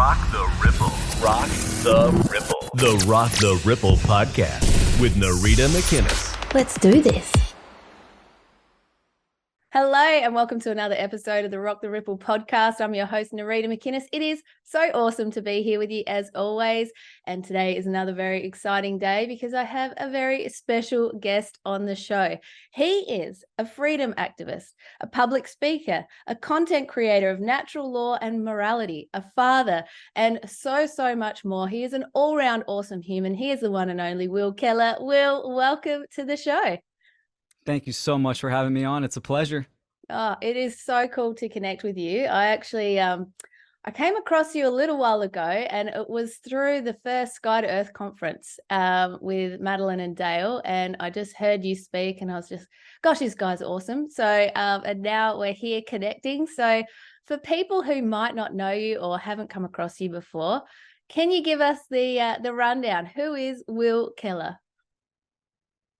Rock the Ripple. Rock the Ripple. The Rock the Ripple podcast with Narita McInnes. Let's do this. Hello and welcome to another episode of the Rock the Ripple podcast. I'm your host, Narita McInnes. It is so awesome to be here with you as always. And today is another very exciting day because I have a very special guest on the show. He is a freedom activist, a public speaker, a content creator of natural law and morality, a father, and so much more. He is an all-round awesome human. He is the one and only Will Keller. Will, welcome to the show. Thank you so much for having me on. It's a pleasure. Oh, it is so cool to connect with you. I actually, I came across you a little while ago, and it was through the first Sky to Earth conference with Madeline and Dale, and I just heard you speak, and I was just, gosh, this guy's awesome. So, and now we're here connecting. So, for people who might not know you or haven't come across you before, can you give us the rundown? Who is Will Keller?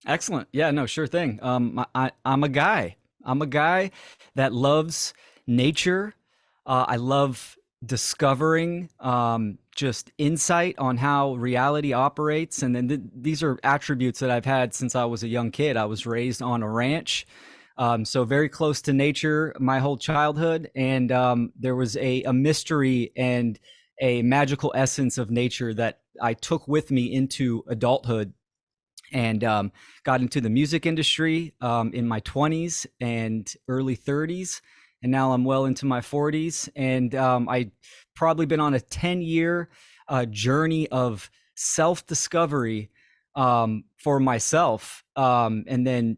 Excellent. Yeah, no, sure thing. I'm a guy. I'm a guy that loves nature. I love discovering just insight on how reality operates. And then these are attributes that I've had since I was a young kid. I was raised on a ranch, so very close to nature my whole childhood. And there was a mystery and a magical essence of nature that I took with me into adulthood. And got into the music industry in my 20s and early 30s. And now I'm well into my 40s. And I probably been on a 10-year journey of self-discovery for myself, and then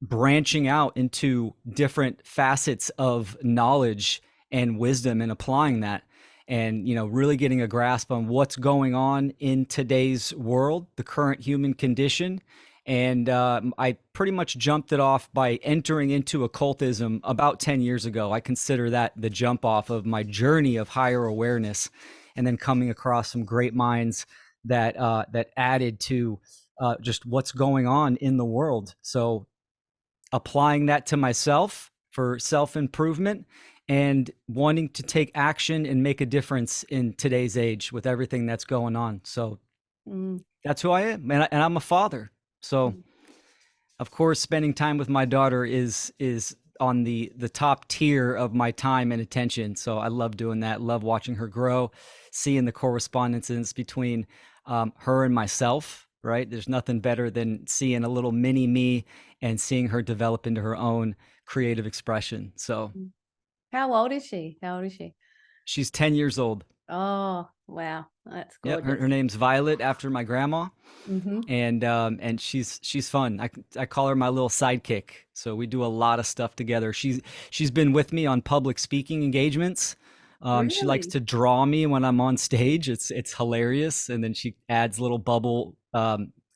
branching out into different facets of knowledge and wisdom and applying that. And, really getting a grasp on what's going on in today's world, the current human condition. And I pretty much jumped it off by entering into occultism about 10 years ago. I consider that the jump off of my journey of higher awareness, and then coming across some great minds that added to just what's going on in the world. So applying that to myself for self-improvement and wanting to take action and make a difference in today's age with everything that's going on. So that's who I am. And I'm a father. So of course, spending time with my daughter is on the top tier of my time and attention. So I love doing that. Love watching her grow, seeing the correspondences between her and myself, right? There's nothing better than seeing a little mini me and seeing her develop into her own creative expression. So How old is she? She's 10 years old. Oh, wow. That's gorgeous. Yep, her name's Violet, after my grandma. Mm-hmm. And she's fun. I call her my little sidekick. So we do a lot of stuff together. She's been with me on public speaking engagements. Really? She likes to draw me when I'm on stage. It's hilarious. And then she adds little bubble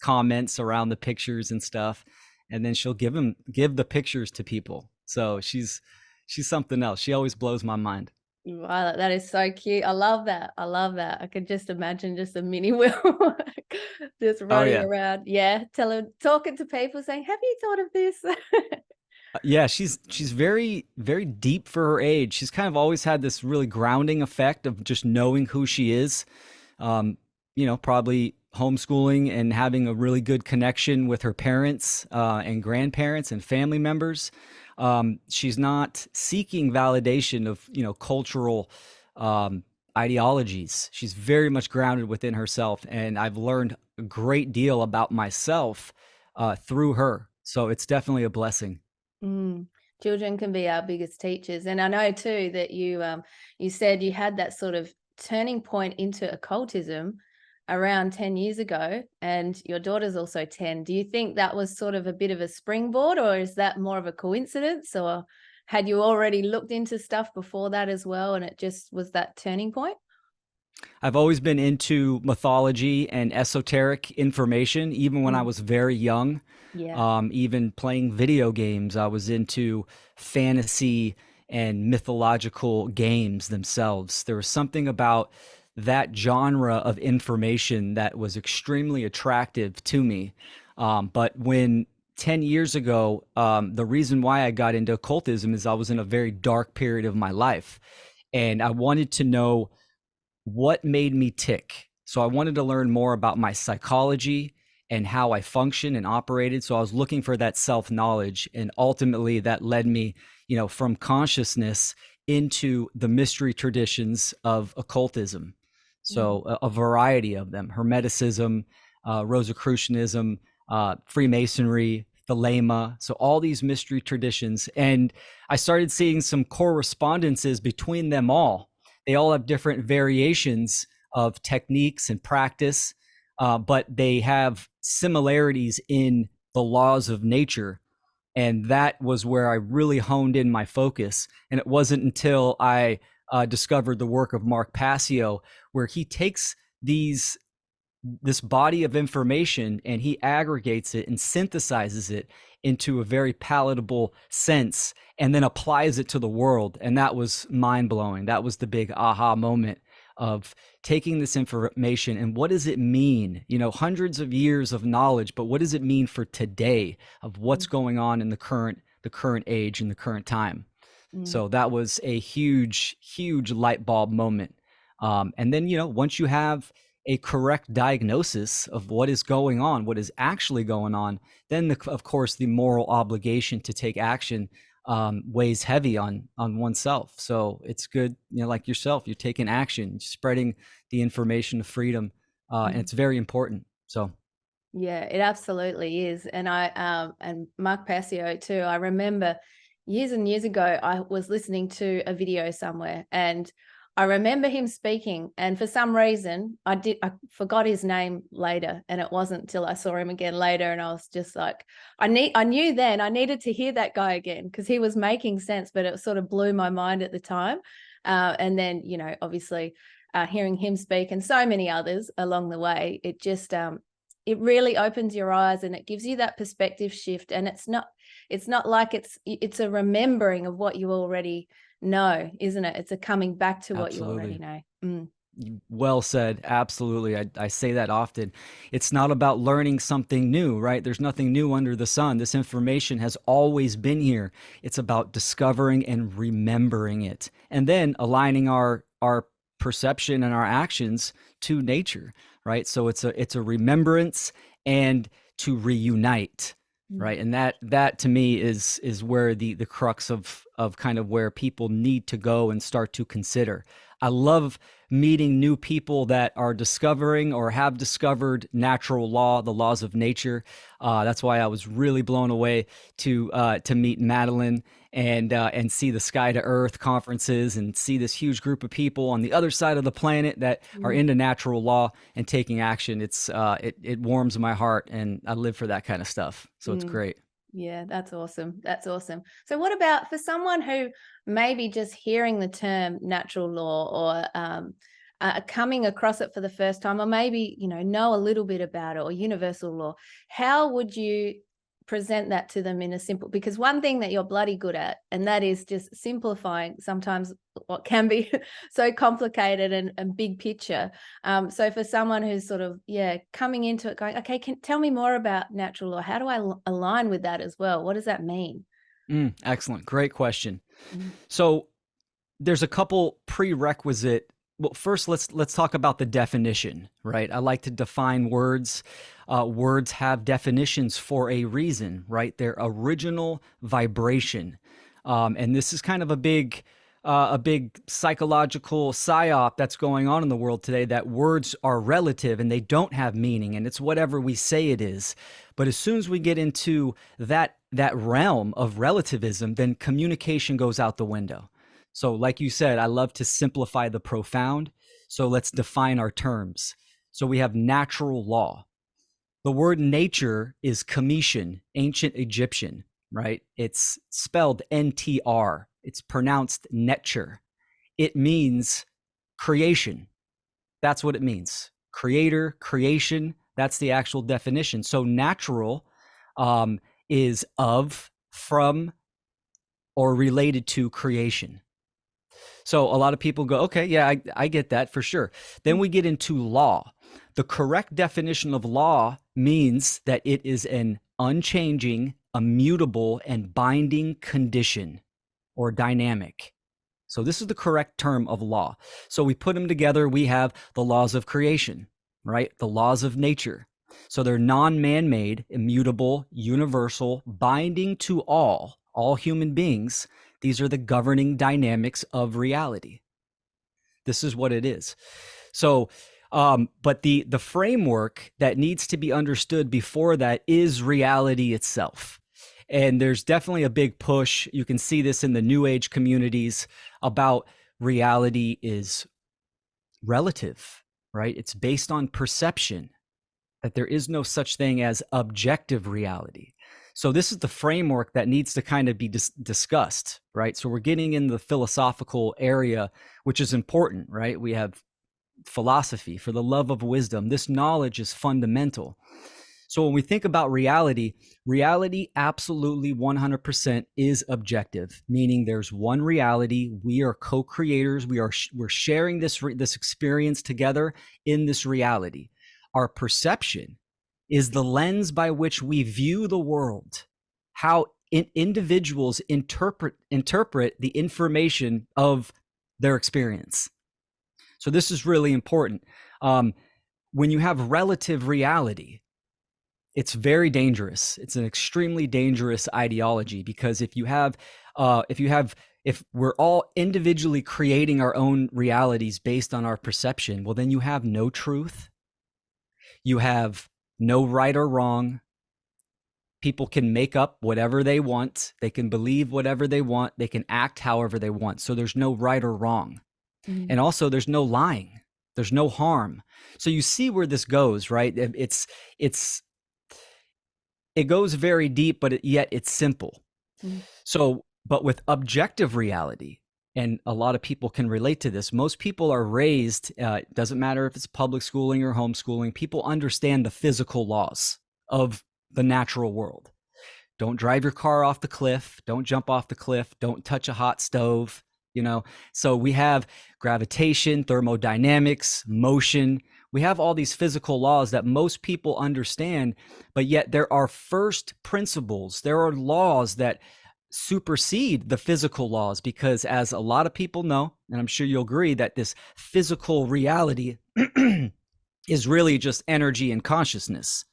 comments around the pictures and stuff. And then she'll give the pictures to people. So she's something else. She always blows my mind. Wow, that is so cute. I love that. I could just imagine just a mini Will just running around. Yeah, talking to people saying, have you thought of this? Yeah, she's very, very deep for her age. She's kind of always had this really grounding effect of just knowing who she is. Probably homeschooling and having a really good connection with her parents and grandparents and family members. She's not seeking validation of, cultural ideologies. She's very much grounded within herself. And I've learned a great deal about myself through her. So it's definitely a blessing. Children can be our biggest teachers. And I know too that you said you had that sort of turning point into occultism around 10 years ago, and your daughter's also 10. Do you think that was sort of a bit of a springboard, or is that more of a coincidence, or had you already looked into stuff before that as well and it just was that turning point? I've always been into mythology and esoteric information, even when I was very young. Yeah. Even playing video games, I was into fantasy and mythological games themselves. There was something about that genre of information that was extremely attractive to me. But when 10 years ago, the reason why I got into occultism is I was in a very dark period of my life. And I wanted to know what made me tick. So I wanted to learn more about my psychology and how I function and operated. So I was looking for that self-knowledge, and ultimately that led me, from consciousness into the mystery traditions of occultism. So a variety of them: Hermeticism, Rosicrucianism, Freemasonry, Thelema. So all these mystery traditions. And I started seeing some correspondences between them all. They all have different variations of techniques and practice, but they have similarities in the laws of nature. And that was where I really honed in my focus. And it wasn't until I discovered the work of Mark Passio, where he takes this body of information and he aggregates it and synthesizes it into a very palatable sense and then applies it to the world. And that was mind-blowing. That was the big aha moment of taking this information and what does it mean? Hundreds of years of knowledge, but what does it mean for today of what's going on in the current age and the current time? So that was a huge light bulb moment. And then, once you have a correct diagnosis of what is going on, what is actually going on, then of course the moral obligation to take action weighs heavy on oneself. So it's good, like yourself, you're taking action, spreading the information of freedom, and it's very important. So yeah, it absolutely is. And and Mark Passio too. I remember years and years ago, I was listening to a video somewhere, and I remember him speaking, and for some reason I forgot his name later, and it wasn't till I saw him again later, and I was just like, I knew then I needed to hear that guy again, because he was making sense, but it sort of blew my mind at the time. And then, obviously hearing him speak and so many others along the way, it just it really opens your eyes and it gives you that perspective shift. And it's not like it's a remembering of what you already know, isn't it? It's a coming back to what you already know. Well said. Absolutely. I say that often. It's not about learning something new, right? There's nothing new under the sun. This information has always been here. It's about discovering and remembering it, and then aligning our perception and our actions to nature, right? So it's a remembrance and to reunite. Right. And that to me is where the crux of kind of where people need to go and start to consider. I love meeting new people that are discovering or have discovered natural law, the laws of nature. That's why I was really blown away to meet Madeline and see the Sky to Earth conferences and see this huge group of people on the other side of the planet that are into natural law and taking action. It warms my heart, and I live for that kind of stuff. So it's great. Yeah, that's awesome. That's awesome. So what about for someone who maybe just hearing the term natural law or coming across it for the first time, or maybe, know a little bit about it, or universal law, how would you present that to them in a simple, because one thing that you're bloody good at, and that is just simplifying sometimes what can be so complicated and big picture. So for someone who's sort of, coming into it going, okay, tell me more about natural law. How do I align with that as well? What does that mean? Excellent. Great question. So there's a couple prerequisite. Well, first, let's talk about the definition, right? I like to define words. Words have definitions for a reason, right? Their original vibration. And this is kind of a big psychological psyop that's going on in the world today, that words are relative and they don't have meaning, and it's whatever we say it is. But as soon as we get into that realm of relativism, then communication goes out the window. So like you said, I love to simplify the profound. So let's define our terms. So we have natural law. The word nature is Cometian, ancient Egyptian, right? It's spelled NTR. It's pronounced netcher. It means creation. That's what it means. Creator, creation. That's the actual definition. So natural is of, from, or related to creation. So a lot of people go, okay, yeah, I get that for sure. Then we get into law. The correct definition of law means that it is an unchanging, immutable, and binding condition or dynamic. So this is the correct term of law. So we put them together. We have the laws of creation, right? The laws of nature. So they're non-man-made, immutable, universal, binding to all human beings. These are the governing dynamics of reality. This is what it is. So, but the framework that needs to be understood before that is reality itself. And there's definitely a big push. You can see this in the New Age communities about reality is relative, right? It's based on perception, that there is no such thing as objective reality. So this is the framework that needs to kind of be discussed, right? So we're getting in the philosophical area, which is important, right? We have philosophy for the love of wisdom. This knowledge is fundamental. So when we think about reality, reality absolutely 100% is objective, meaning there's one reality. We are co-creators. We're sharing this experience together in this reality. Our perception is the lens by which we view the world, how individuals interpret the information of their experience. So this is really important. When you have relative reality, it's very dangerous. It's an extremely dangerous ideology, because if we're all individually creating our own realities based on our perception, well, then you have no truth. You have no right or wrong. People can make up whatever they want. They can believe whatever they want. They can act however they want. So there's no right or wrong. Mm. And also there's no lying. There's no harm. So you see where this goes, right? It goes very deep, but yet it's simple. Mm. So, but with objective reality, and a lot of people can relate to this. Most people are raised, it doesn't matter if it's public schooling or homeschooling, people understand the physical laws of the natural world. Don't drive your car off the cliff. Don't jump off the cliff. Don't touch a hot stove, So we have gravitation, thermodynamics, motion. We have all these physical laws that most people understand, but yet there are first principles. There are laws that supersede the physical laws, because as a lot of people know, and I'm sure you'll agree, that this physical reality is really just energy and consciousness,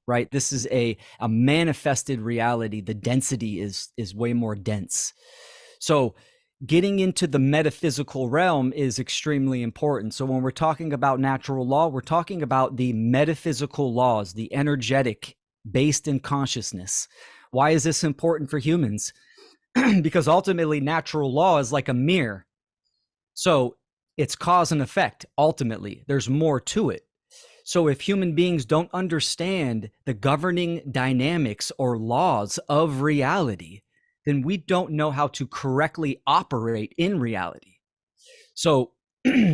right? This is a manifested reality. The density is way more dense. So getting into the metaphysical realm is extremely important. So when we're talking about natural law, we're talking about the metaphysical laws, the energetic, based in consciousness. Why is this important for humans? Because ultimately natural law is like a mirror. So it's cause and effect. Ultimately, there's more to it. So if human beings don't understand the governing dynamics or laws of reality, then we don't know how to correctly operate in reality. So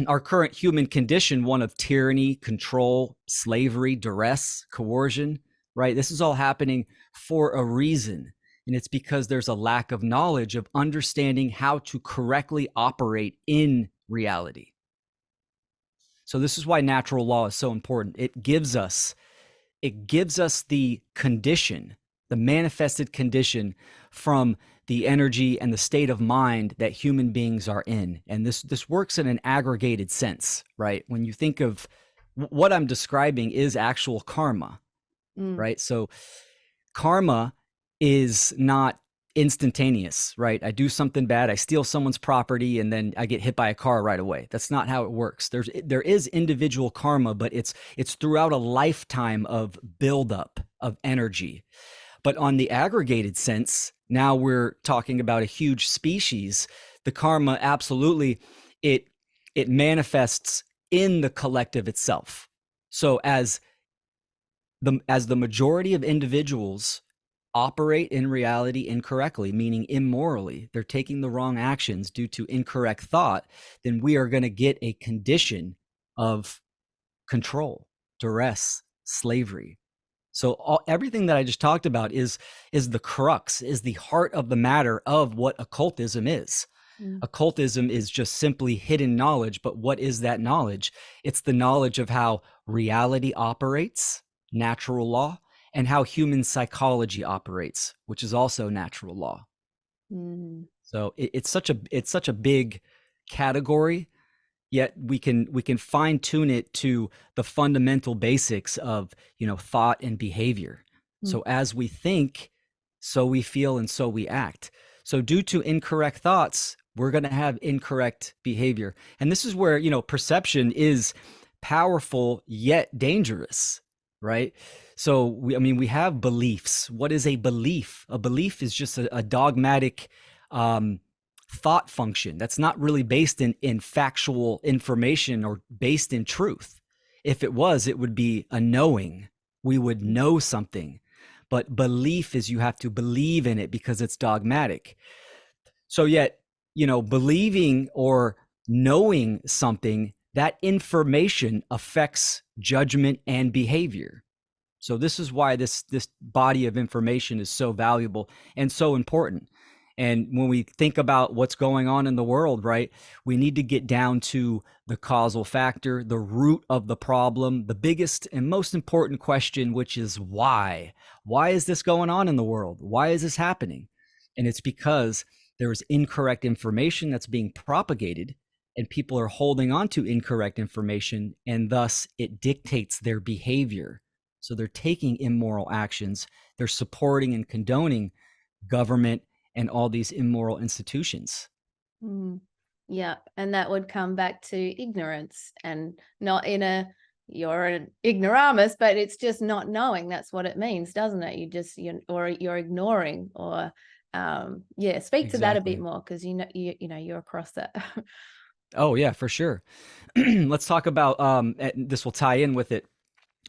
our current human condition, one of tyranny, control, slavery, duress, coercion, right? This is all happening for a reason. And it's because there's a lack of knowledge of understanding how to correctly operate in reality. So this is why natural law is so important. It gives us the condition, the manifested condition from the energy and the state of mind that human beings are in. And this works in an aggregated sense, right? When you think of what I'm describing is actual karma, right? So karma is not instantaneous, right? I do something bad, I steal someone's property, and then I get hit by a car right away. That's not how it works. There is individual karma, but it's throughout a lifetime of buildup of energy. But on the aggregated sense, now we're talking about a huge species. The karma, absolutely, it manifests in the collective itself. So as the majority of individuals operate in reality incorrectly, meaning immorally, they're taking the wrong actions due to incorrect thought, then we are going to get a condition of control, duress, slavery. So everything that I just talked about is the crux, is the heart of the matter of what occultism is. Occultism is just simply hidden knowledge, but what is that knowledge? It's the knowledge of how reality operates, natural law, and how human psychology operates, which is also natural law. So it's such a big category, yet we can fine tune it to the fundamental basics of, thought and behavior. So as we think, so we feel, and so we act. So due to incorrect thoughts, we're going to have incorrect behavior. And this is where, perception is powerful yet dangerous, right? So we have beliefs. What is a belief? A belief is just a dogmatic thought function that's not really based in factual information or based in truth. If it was, it would be a knowing. We would know something. But belief is you have to believe in it because it's dogmatic. So yet, believing or knowing something, that information affects judgment and behavior. So this is why this body of information is so valuable and so important. And when we think about what's going on in the world, right, we need to get down to the causal factor, the root of the problem, the biggest and most important question, which is why? Why is this going on in the world? Why is this happening? And it's because there is incorrect information that's being propagated, and people are holding on to incorrect information, and thus it dictates their behavior. So they're taking immoral actions. They're supporting and condoning government and all these immoral institutions. Yeah. And that would come back to ignorance, and not in you're an ignoramus, but it's just not knowing. That's what it means, doesn't it? Or you're ignoring, or speak to that a bit more, because you're across that. Oh yeah, for sure. Let's talk about this will tie in with it,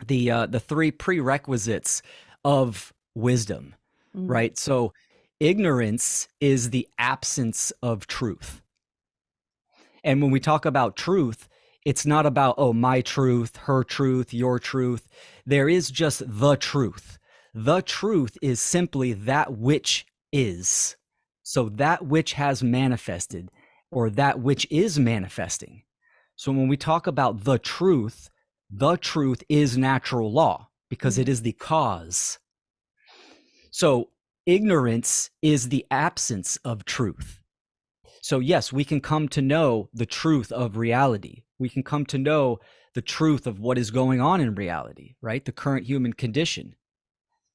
the three prerequisites of wisdom, right? So ignorance is the absence of truth. And when we talk about truth, it's not about, oh, my truth, her truth, your truth. There is just the truth. The truth is simply that which is. So that which has manifested, or that which is manifesting. So when we talk about the truth is natural law, because it is the cause. So ignorance is the absence of truth. So yes, we can come to know the truth of reality. We can come to know the truth of what is going on in reality, right? The current human condition.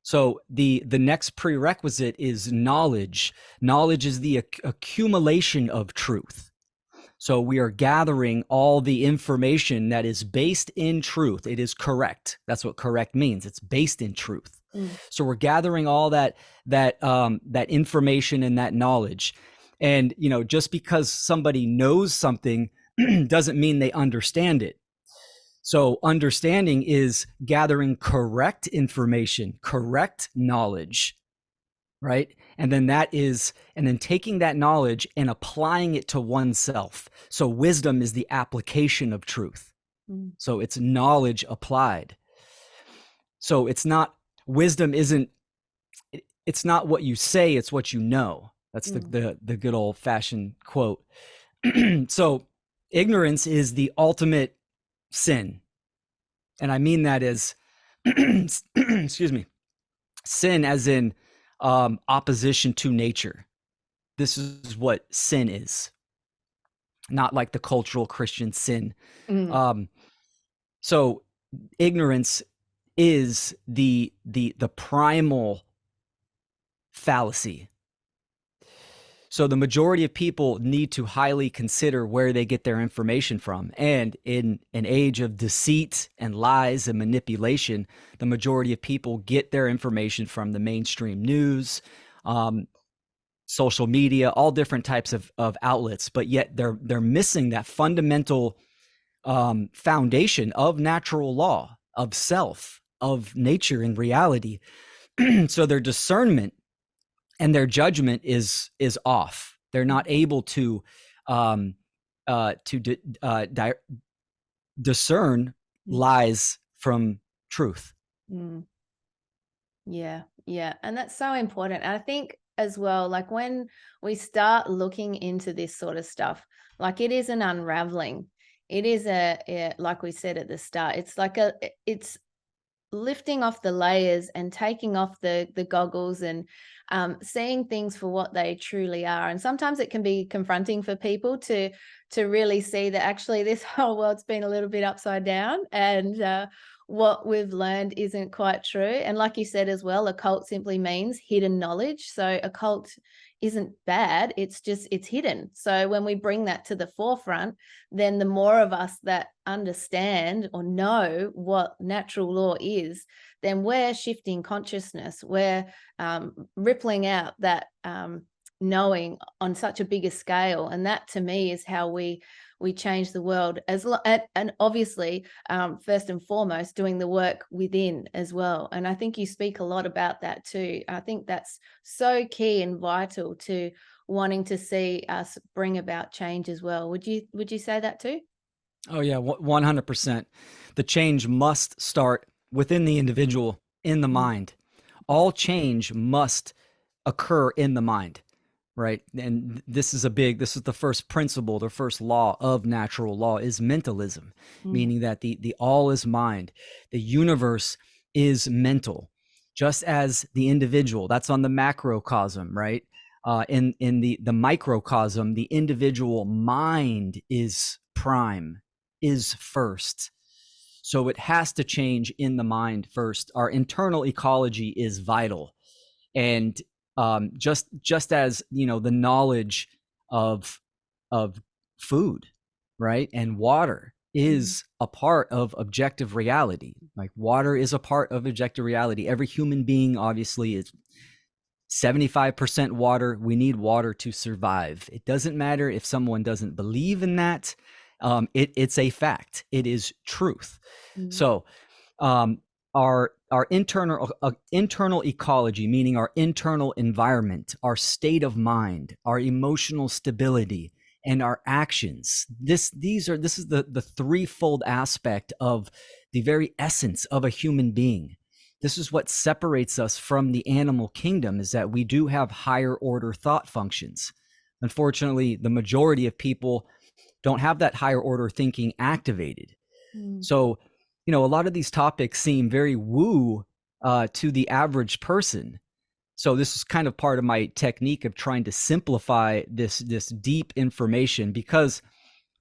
So the next prerequisite is knowledge. Knowledge is the accumulation of truth. So we are gathering all the information that is based in truth. It is correct. That's what correct means. It's based in truth. So we're gathering all that information and that knowledge. And, just because somebody knows something doesn't mean they understand it. So understanding is gathering correct information, correct knowledge, right? And then taking that knowledge and applying it to oneself. So wisdom is the application of truth. So it's knowledge applied. So it's not what you say, it's what you know. That's the good old fashioned quote. So ignorance is the ultimate sin. And I mean that as, excuse me, sin as in opposition to nature. This is what sin is, not like the cultural Christian sin. So ignorance is the primal fallacy. So the majority of people need to highly consider where they get their information from. And in an age of deceit and lies and manipulation, the majority of people get their information from the mainstream news, social media, all different types of outlets, but yet they're missing that fundamental foundation of natural law, of self, of nature and reality. So their discernment and their judgment is off. They're not able to discern lies from truth. Yeah, and that's so important. And I think as well, like when we start looking into this sort of stuff, like it is an unraveling. It is like we said at the start, it's lifting off the layers and taking off the goggles and seeing things for what they truly are. And sometimes it can be confronting for people to really see that actually this whole world's been a little bit upside down, and what we've learned isn't quite true. And like you said as well, occult simply means hidden knowledge. So occult isn't bad, it's hidden. So when we bring that to the forefront, then the more of us that understand or know what natural law is, then we're shifting consciousness, we're rippling out that knowing on such a bigger scale. And that to me is how we change the world, and obviously first and foremost doing the work within as well. And I think you speak a lot about that too. I think that's so key and vital to wanting to see us bring about change as well. Would you say that too? Oh yeah, 100%. The change must start within the individual, in the mind. All change must occur in the mind. Right. And this is the first principle, the first law of natural law is mentalism, meaning that the all is mind. The universe is mental, just as the individual, that's on the macrocosm, right? In the microcosm, the individual mind is prime, is first. So it has to change in the mind first. Our internal ecology is vital. And just as the knowledge of food, right, and water is a part of objective reality. Like water is a part of objective reality. Every human being obviously is 75% water. We need water to survive. It doesn't matter if someone doesn't believe in that. It's a fact. It is truth. So our internal ecology, meaning our internal environment, our state of mind, our emotional stability, and our actions. This is the threefold aspect of the very essence of a human being. This is what separates us from the animal kingdom, is that we do have higher order thought functions. Unfortunately, the majority of people don't have that higher order thinking activated. So a lot of these topics seem very woo to the average person. So this is kind of part of my technique of trying to simplify this deep information, because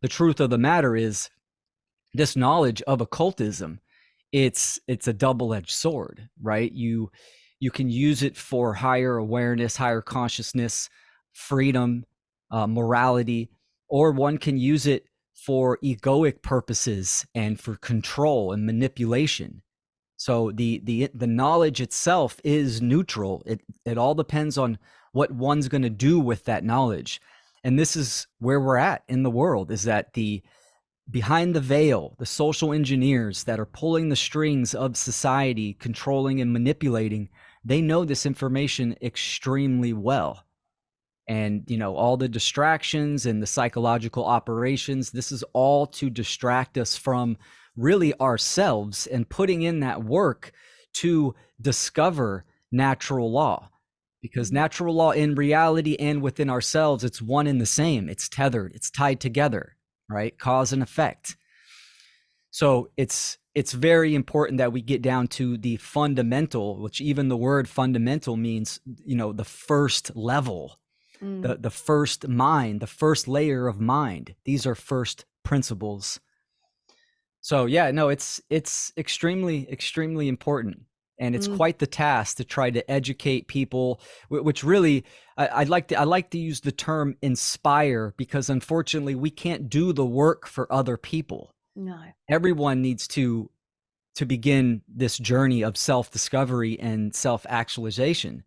the truth of the matter is this knowledge of occultism, it's a double-edged sword, right? You can use it for higher awareness, higher consciousness, freedom, morality, or one can use it for egoic purposes and for control and manipulation. So the knowledge itself is neutral. It all depends on what one's going to do with that knowledge. And this is where we're at in the world, is that behind the veil, the social engineers that are pulling the strings of society, controlling and manipulating, they know this information extremely well. And all the distractions and the psychological operations, this is all to distract us from really ourselves and putting in that work to discover natural law. Because natural law in reality and within ourselves, it's one and the same. It's tethered, it's tied together, right? Cause and effect. So it's very important that we get down to the fundamental, which even the word fundamental means, the first level. The first mind, the first layer of mind. These are first principles. So yeah, no, it's extremely, extremely important. And it's quite the task to try to educate people, which really, I like to use the term inspire, because unfortunately we can't do the work for other people. No. Everyone needs to begin this journey of self-discovery and self-actualization.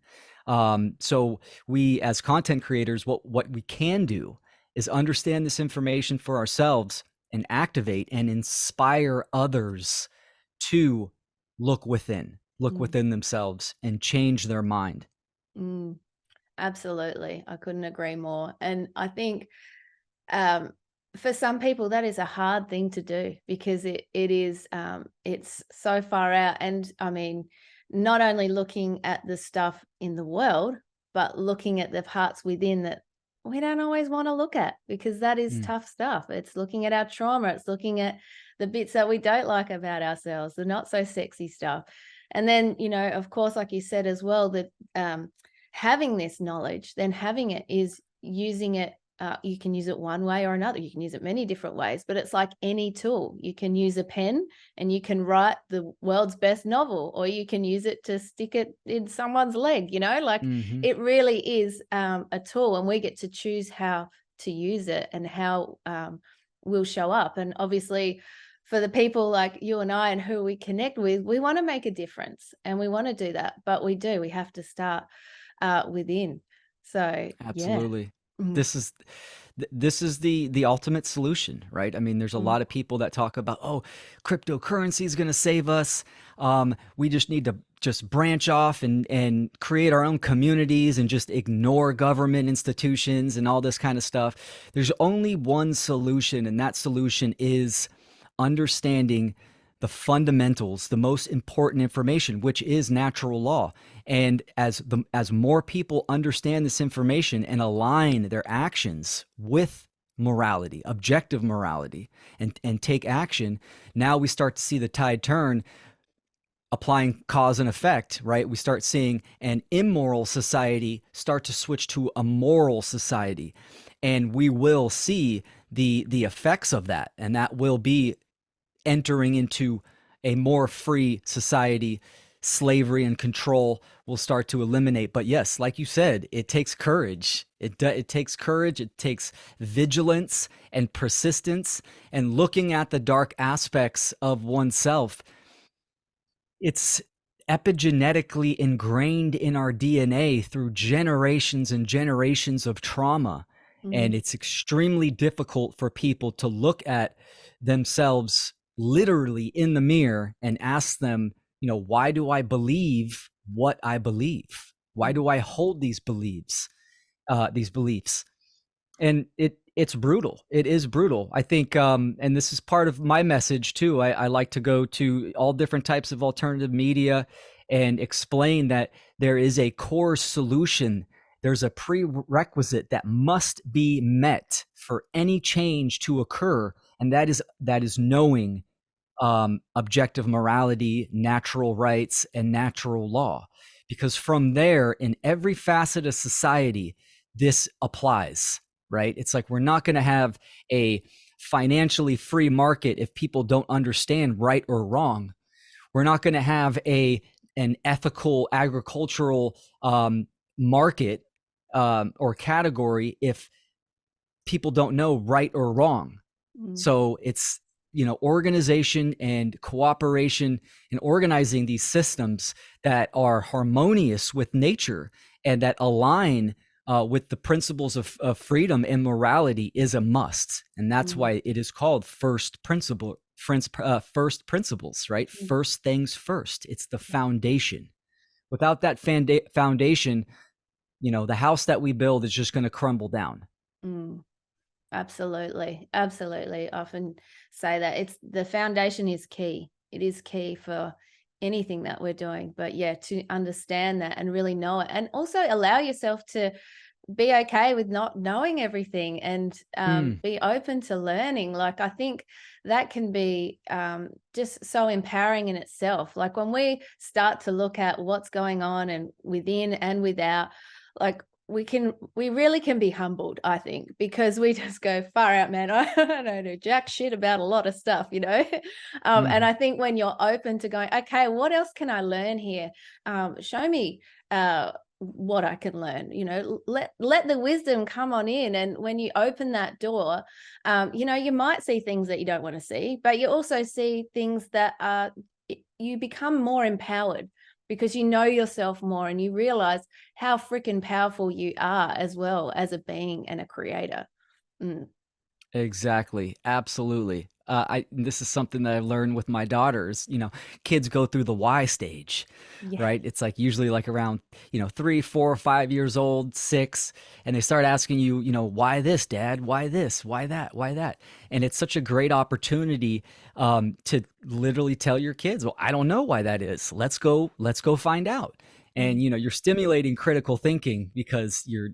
So we as content creators, what we can do is understand this information for ourselves and activate and inspire others to look within themselves and change their mind. Absolutely. I couldn't agree more. And I think for some people that is a hard thing to do, because it is it's so far out. And I mean, not only looking at the stuff in the world, but looking at the parts within that we don't always want to look at, because that is Mm. tough stuff. It's looking at our trauma. It's looking at the bits that we don't like about ourselves, the not so sexy stuff. And then, of course, like you said as well, that having this knowledge, then having it is using it. You can use it one way or another. You can use it many different ways, but it's like any tool. You can use a pen and you can write the world's best novel, or you can use it to stick it in someone's leg, like Hmm. it really is a tool, and we get to choose how to use it and how we'll show up. And obviously, for the people like you and I and who we connect with, we want to make a difference, and we want to do that, but we have to start within. So yeah. Absolutely. Mm. This is this is the ultimate solution, right? I mean, there's a Mm. lot of people that talk about, oh, cryptocurrency is going to save us. We just need to just branch off and create our own communities and just ignore government institutions and all this kind of stuff. There's only one solution, and that solution is understanding the fundamentals, the most important information, which is natural law. And as more people understand this information and align their actions with morality, objective morality, and take action, now we start to see the tide turn, applying cause and effect, right? We start seeing an immoral society start to switch to a moral society. And we will see the effects of that. And that will be entering into a more free society. Slavery and control will start to eliminate. But yes, like you said, it takes courage. It takes courage. It takes vigilance and persistence and looking at the dark aspects of oneself. It's epigenetically ingrained in our DNA through generations and generations of trauma. And Mm. it's extremely difficult for people to look at themselves literally in the mirror and ask them, why do I believe what I believe? Why do I hold these beliefs? And it's brutal. It is brutal. I think, and this is part of my message too. I like to go to all different types of alternative media and explain that there is a core solution. There's a prerequisite that must be met for any change to occur, and that is knowing objective morality, natural rights, and natural law. Because from there, in every facet of society, this applies, right? It's like we're not going to have a financially free market if people don't understand right or wrong. We're not going to have an ethical agricultural market or category if people don't know right or wrong. Mm. So it's organization and cooperation and organizing these systems that are harmonious with nature and that align with the principles of freedom and morality is a must. And that's why it is called first principles, right? First things first. It's the foundation. Without that foundation, the house that we build is just going to crumble down. Mm. Absolutely. Absolutely. I often say that the foundation is key. It is key for anything that we're doing. But yeah, to understand that and really know it, and also allow yourself to be okay with not knowing everything, and be open to learning. Like, I think that can be just so empowering in itself. Like when we start to look at what's going on and within and without, like we really can be humbled, I think, because we just go, far out, man. I don't know jack shit about a lot of stuff, and I think when you're open to going, okay, what else can I learn here? Show me what I can learn, let the wisdom come on in. And when you open that door, you might see things that you don't want to see, but you also see things that you become more empowered, because you know yourself more and you realize how freaking powerful you are as well as a being and a creator. Mm. Exactly. Absolutely. This is something that I've learned with my daughters. Kids go through the why stage, Yeah. right? It's like usually like around 3, 4, 5 years old, 6, and they start asking you, why this, Dad? Why this? Why that? Why that? And it's such a great opportunity to literally tell your kids, well, I don't know why that is. Let's go find out. And you're stimulating critical thinking because you're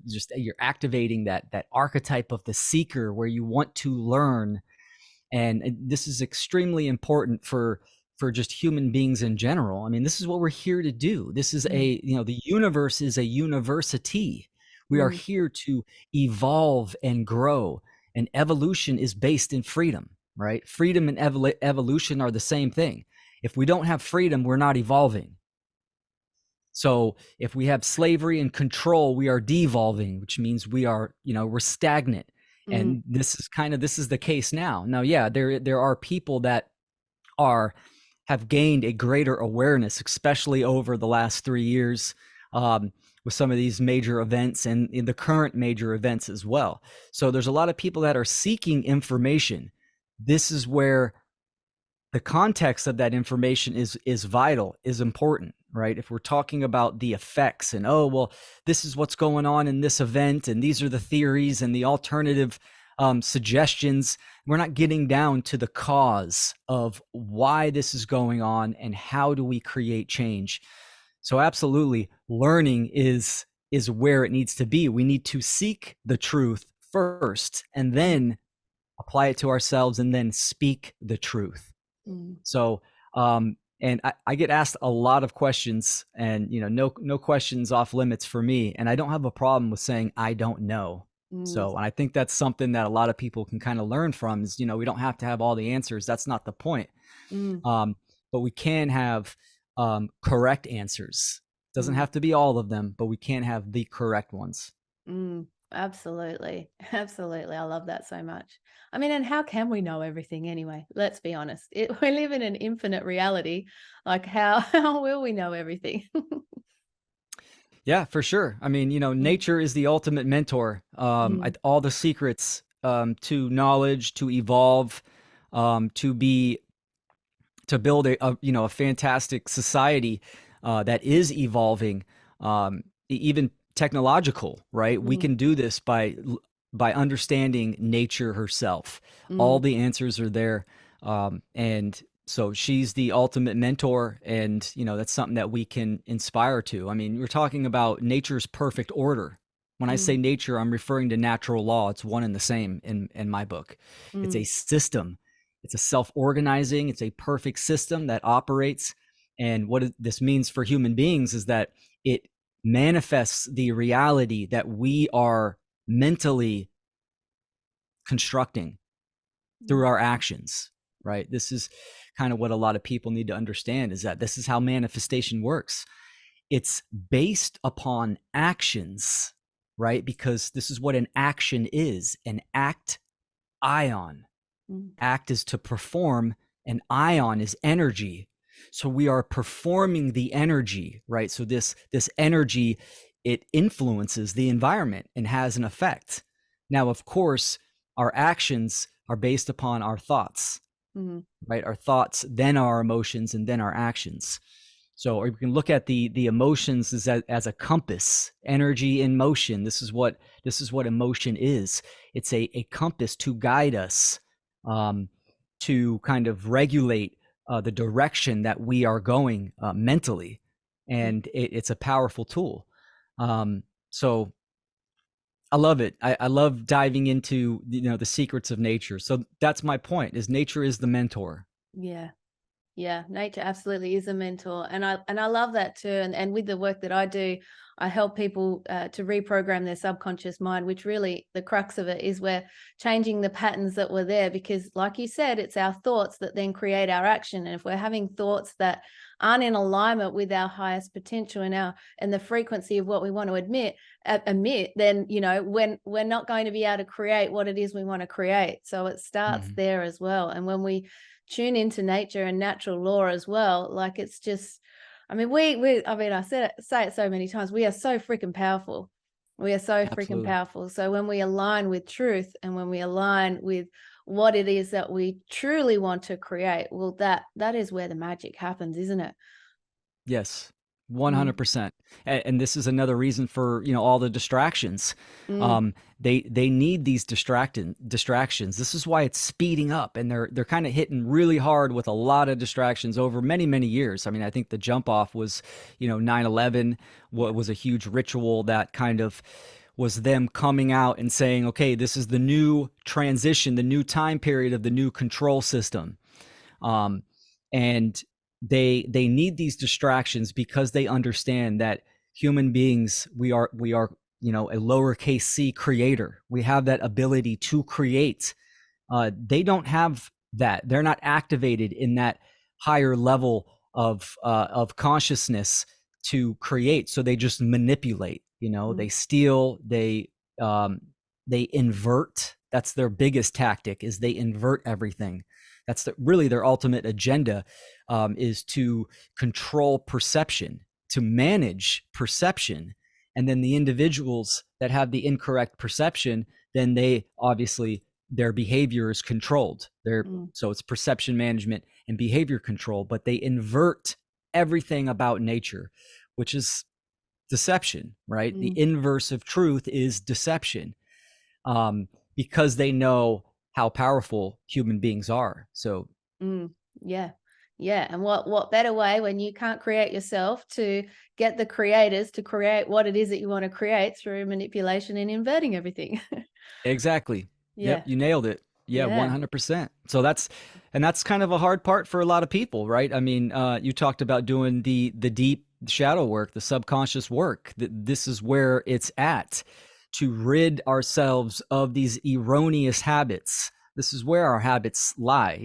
activating that archetype of the seeker where you want to learn. And this is extremely important for just human beings in general. I mean, this is what we're here to do. This is the universe is a university. We are here to evolve and grow, and evolution is based in freedom, right? Freedom and evolution are the same thing. If we don't have freedom, we're not evolving. So if we have slavery and control, we are devolving, which means we are, we're stagnant. And this is the case now. Now, yeah, there are people that have gained a greater awareness, especially over the last 3 years, with some of these major events and in the current major events as well. So there's a lot of people that are seeking information. This is where the context of that information is vital, is important, right? If we're talking about the effects and, this is what's going on in this event, and these are the theories and the alternative suggestions, we're not getting down to the cause of why this is going on and how do we create change. So absolutely, learning is where it needs to be. We need to seek the truth first and then apply it to ourselves and then speak the truth. So, and I get asked a lot of questions, and no questions off limits for me. And I don't have a problem with saying I don't know. So, and I think that's something that a lot of people can kind of learn from is, we don't have to have all the answers. That's not the point. But we can have correct answers. Doesn't have to be all of them, but we can have the correct ones. Absolutely. Absolutely. I love that so much. I mean, and how can we know everything anyway? Let's be honest. We live in an infinite reality. Like how will we know everything? Yeah, for sure. I mean, nature is the ultimate mentor. All the secrets to knowledge, to evolve, to build a fantastic society that is evolving, even technological, right? We can do this by understanding nature herself. All the answers are there, and so she's the ultimate mentor, and that's something that we can inspire to. I mean, we're talking about nature's perfect order. When I say nature, I'm referring to natural law. It's one and the same in my book. It's a system. It's a self-organizing. It's a perfect system that operates. And what this means for human beings is that it manifests the reality that we are mentally constructing through our actions, right? This is kind of what a lot of people need to understand, is that this is how manifestation works. It's based upon actions, right? Because this is what an action is, an act ion. Act is to perform, and ion is energy. So we are performing the energy, right? So this energy, it influences the environment and has an effect. Now, of course, our actions are based upon our thoughts, right? Our thoughts, then our emotions, and then our actions. So, or we can look at the emotions as a compass, energy in motion. This is what emotion is. It's a compass to guide us, to kind of regulate the direction that we are going mentally, and it's a powerful tool. So I love it. I love diving into the secrets of nature. So that's my point: is nature is the mentor. Yeah, nature absolutely is a mentor, and I love that too. And with the work that I do, I help people to reprogram their subconscious mind, which really the crux of it is we're changing the patterns that were there, because like you said, it's our thoughts that then create our action. And if we're having thoughts that aren't in alignment with our highest potential and the frequency of what we want to emit, then when we're not going to be able to create what it is we want to create. So it starts there as well. And when we tune into nature and natural law as well, like it's just, I mean, I say it so many times, we are so freaking powerful. We are so freaking powerful. So when we align with truth and when we align with what it is that we truly want to create, well, that is where the magic happens, isn't it? Yes, Mm, 100%. And this is another reason for, all the distractions. mm, They need these distractions. This is why it's speeding up, and they're kind of hitting really hard with a lot of distractions over many, many years. I mean, I think the jump off was, 9/11 was a huge ritual that kind of was them coming out and saying, okay, this is the new transition, the new time period of the new control system. And they need these distractions because they understand that human beings, we are a lowercase c creator. We have that ability to create. They don't have that. They're not activated in that higher level of consciousness to create. So they just manipulate. mm, They steal. Um, they invert. That's their biggest tactic. Is they invert everything. That's really their ultimate agenda, is to control perception, to manage perception, and then the individuals that have the incorrect perception, then they obviously their behavior is controlled. mm, So it's perception management and behavior control, but they invert everything about nature, which is deception, right? The mm, inverse of truth is deception, because they know how powerful human beings are. So mm. Yeah. Yeah. And what better way when you can't create yourself to get the creators to create what it is that you want to create through manipulation and inverting everything. exactly. Yep, Yeah. you nailed it. Yeah, Yeah. 100%. So that's kind of a hard part for a lot of people, right? I mean, you talked about doing the deep shadow work, the subconscious work. This is where it's at, to rid ourselves of these erroneous habits. This is where our habits lie.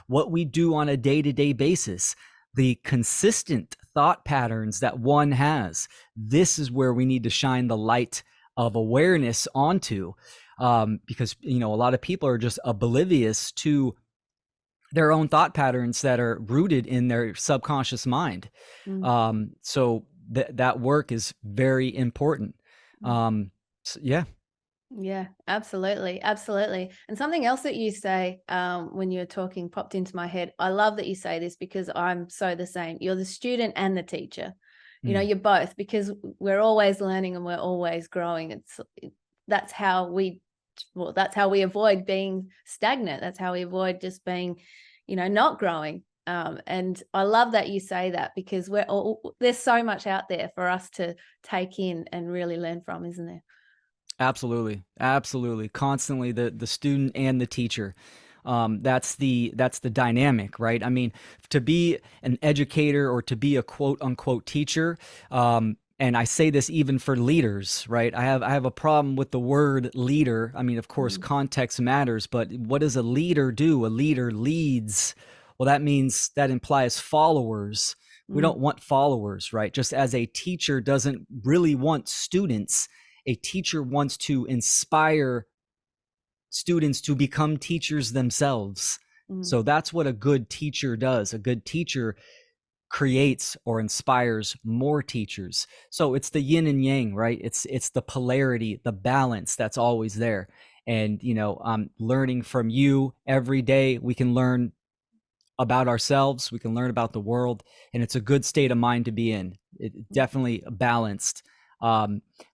What we do on a day-to-day basis, the consistent thought patterns that one has. This is where we need to shine the light of awareness onto, because a lot of people are just oblivious to their own thought patterns that are rooted in their subconscious mind. Mm, So that work is very important. mm. Yeah. Yeah, absolutely. Absolutely. And something else that you say when you're talking popped into my head. I love that you say this because I'm so the same. You're the student and the teacher. Mm. You're both, because we're always learning and we're always growing. That's how that's how we avoid being stagnant. That's how we avoid just being, not growing. And I love that you say that, because there's so much out there for us to take in and really learn from, isn't there? Absolutely, absolutely. Constantly the student and the teacher. That's the dynamic, right? I mean, to be an educator or to be a quote unquote teacher, and I say this even for leaders, right? I have a problem with the word leader. I mean, of course, Mm, context matters, but what does a leader do? A leader leads. Well, that implies followers. We mm, don't want followers, right? Just as a teacher doesn't really want students, a teacher wants to inspire students to become teachers themselves. mm, So that's what a good teacher does. A good teacher creates or inspires more teachers. So it's the yin and yang, right? It's the polarity, the balance that's always there. And I'm learning from you every day. We can learn about ourselves, we can learn about the world, and it's a good state of mind to be in. It mm, definitely balanced.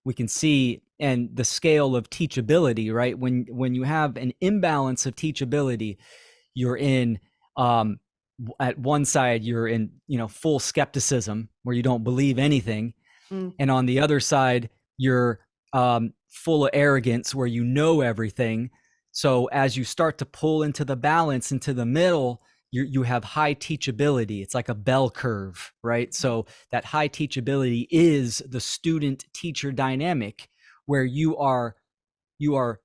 We can see, and the scale of teachability, right? When you have an imbalance of teachability, you're in, at one side you're in full skepticism where you don't believe anything, mm, and on the other side you're full of arrogance where you know everything. So as you start to pull into the balance, into the middle, you have high teachability. It's like a bell curve, right? So that high teachability is the student teacher dynamic, where you are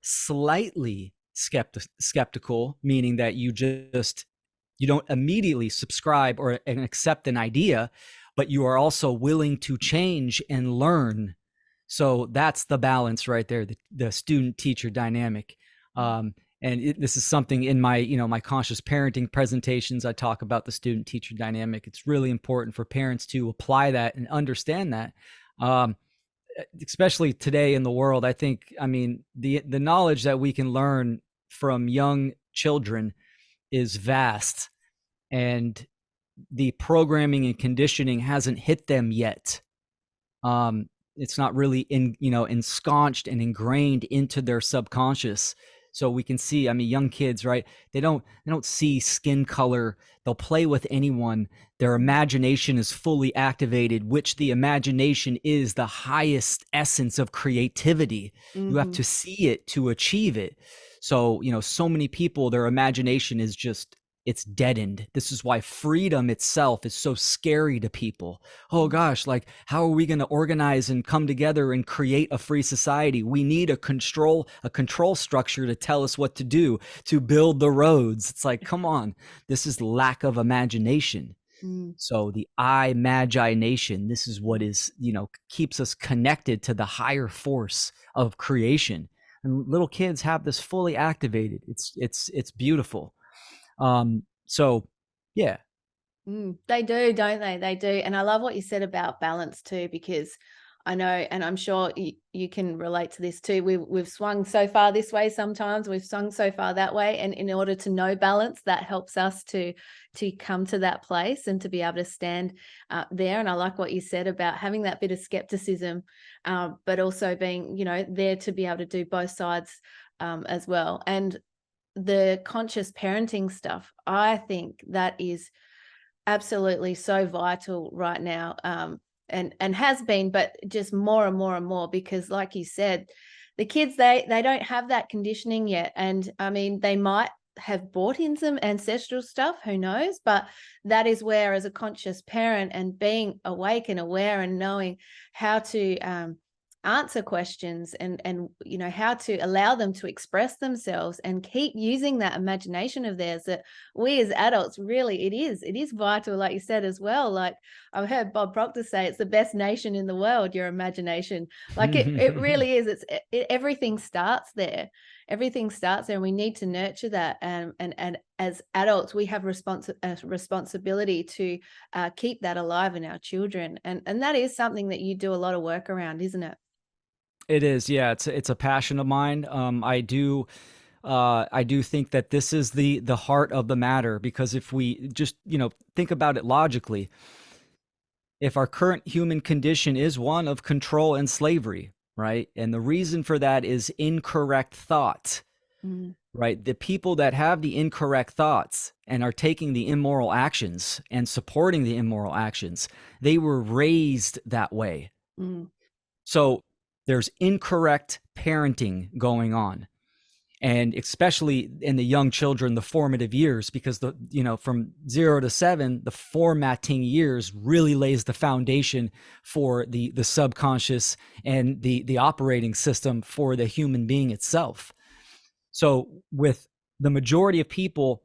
slightly skeptical, meaning that you don't immediately subscribe or and accept an idea, but you are also willing to change and learn. So that's the balance right there, the student teacher dynamic. And this is something in my my conscious parenting presentations. I talk about the student teacher dynamic. It's really important for parents to apply that and understand that. Um, Especially today in the world, I mean, the knowledge that we can learn from young children is vast, and the programming and conditioning hasn't hit them yet. It's not really ensconced and ingrained into their subconscious. So we can see, I mean, young kids, right? They don't see skin color. They'll play with anyone. Their imagination is fully activated, which the imagination is the highest essence of creativity. You have to see it to achieve it. So, so many people, their imagination is just, it's deadened. This is why freedom itself is so scary to people. Oh gosh, like how are we going to organize and come together and create a free society? We need a control structure to tell us what to do, to build the roads. It's like, come on, this is lack of imagination. So the imagination, this is what is, keeps us connected to the higher force of creation. And little kids have this fully activated. It's beautiful. So yeah. They do, don't they? They do. And I love what you said about balance too, because I know, and I'm sure you can relate to this too. We've swung so far this way sometimes, we've swung so far that way. And in order to know balance, that helps us to come to that place and to be able to stand there. And I like what you said about having that bit of skepticism, but also being, there to be able to do both sides as well. And the conscious parenting stuff, I think that is absolutely so vital right now, and has been, but just more and more and more, because like you said, the kids, they don't have that conditioning yet. And I mean, they might have brought in some ancestral stuff, who knows, but that is where, as a conscious parent and being awake and aware and knowing how to answer questions and how to allow them to express themselves and keep using that imagination of theirs, that we as adults, really, it is vital, like you said as well. Like I've heard Bob Proctor say, it's the best nation in the world, your imagination. Like it really is. Everything starts there. Everything starts there, and we need to nurture that. And as adults, we have responsibility to keep that alive in our children. And that is something that you do a lot of work around, isn't it? It is. Yeah. It's a passion of mine. I do think that this is the heart of the matter, because if we just, think about it logically, if our current human condition is one of control and slavery, right? And the reason for that is incorrect thought, right? The people that have the incorrect thoughts and are taking the immoral actions and supporting the immoral actions, they were raised that way. So there's incorrect parenting going on. And especially in the young children, the formative years, because from 0 to 7, the formatting years really lays the foundation for the subconscious and the operating system for the human being itself. So with the majority of people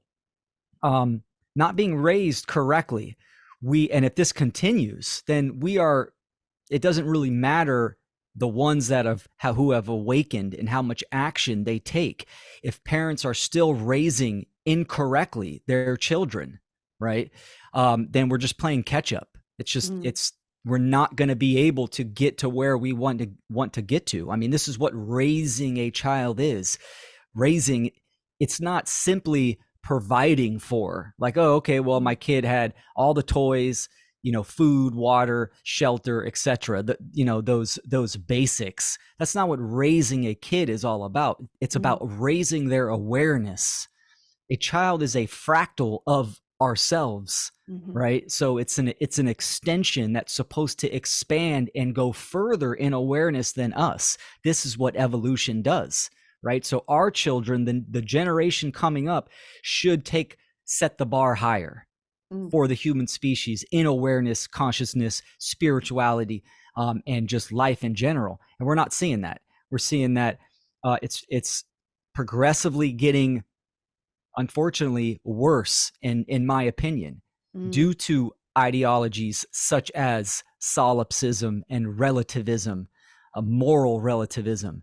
not being raised correctly, and if this continues, then it doesn't really matter the ones who have awakened and how much action they take. If parents are still raising incorrectly their children, right, then we're just playing catch up. It's just we're not going to be able to get to where we want to get to. I mean, this is what raising a child is. Raising, it's not simply providing for, like, oh, okay, well, my kid had all the toys, food, water, shelter, etc. Those basics. That's not what raising a kid is all about. It's about raising their awareness. A child is a fractal of ourselves, right? So it's an extension that's supposed to expand and go further in awareness than us. This is what evolution does, right? So our children, the generation coming up, should set the bar higher for the human species in awareness, consciousness, spirituality, and just life in general. And we're not seeing that. We're seeing that it's progressively getting, unfortunately, worse, in my opinion, due to ideologies such as solipsism and relativism, moral relativism.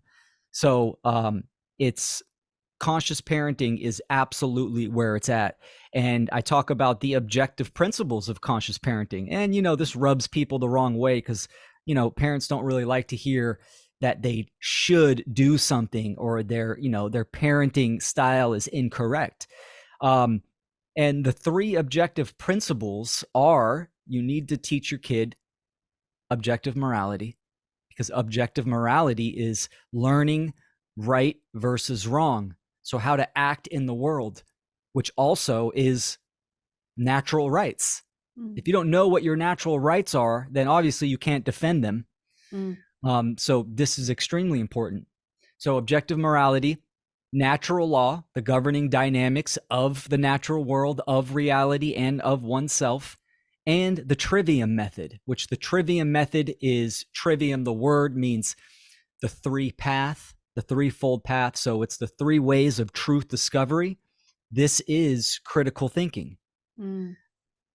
So it's conscious parenting is absolutely where it's at. And I talk about the objective principles of conscious parenting. And, this rubs people the wrong way because, parents don't really like to hear that they should do something or their parenting style is incorrect. And the three objective principles are: you need to teach your kid objective morality, because objective morality is learning right versus wrong. So how to act in the world, which also is natural rights. If you don't know what your natural rights are, then obviously you can't defend them. So this is extremely important. So objective morality, natural law, the governing dynamics of the natural world, of reality, and of oneself, and the trivium method, which the trivium method is trivium. The word means the threefold path. So it's the three ways of truth discovery. This is critical thinking.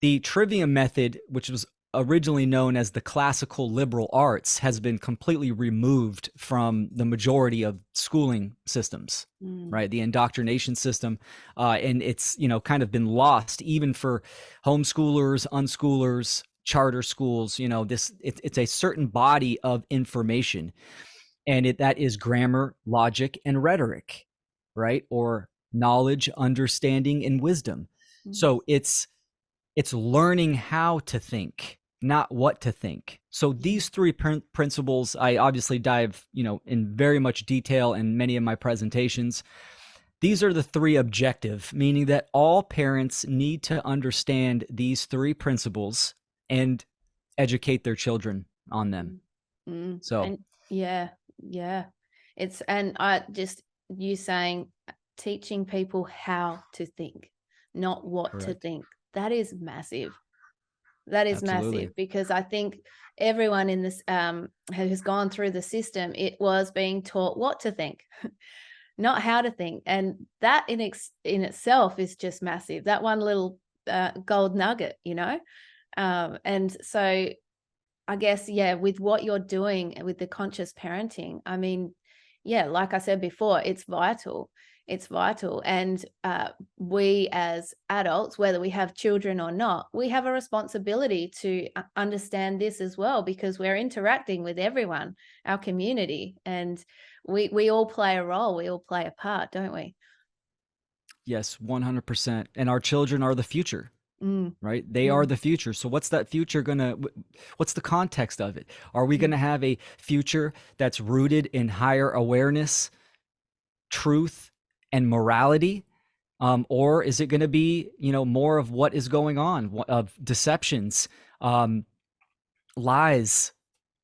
The trivium method, which was originally known as the classical liberal arts, has been completely removed from the majority of schooling systems, right? The indoctrination system, and it's, kind of been lost even for homeschoolers, unschoolers, charter schools. It's a certain body of information, and that is grammar, logic, and rhetoric, right? Or knowledge, understanding, and wisdom. So it's learning how to think, not what to think. So these three principles, I obviously dive, in very much detail in many of my presentations. These are the three objective, meaning that all parents need to understand these three principles and educate their children on them. So, and yeah. It's, and I just, you saying, teaching people how to think, not what correct. to think. That is massive. That is Absolutely. massive, because I think everyone in this has gone through the system. It was being taught what to think, not how to think, and that in itself is just massive. That one little gold nugget, and so I guess, with what you're doing with the conscious parenting, I mean, like I said before, it's vital. It's vital. And we as adults, whether we have children or not, we have a responsibility to understand this as well, because we're interacting with everyone, our community, and we all play a role. We all play a part, don't we? Yes, 100%. And our children are the future, right? They are the future. So what's that future what's the context of it? Are we going to have a future that's rooted in higher awareness, truth, and morality? Or is it going to be, more of what is going on, of deceptions, lies?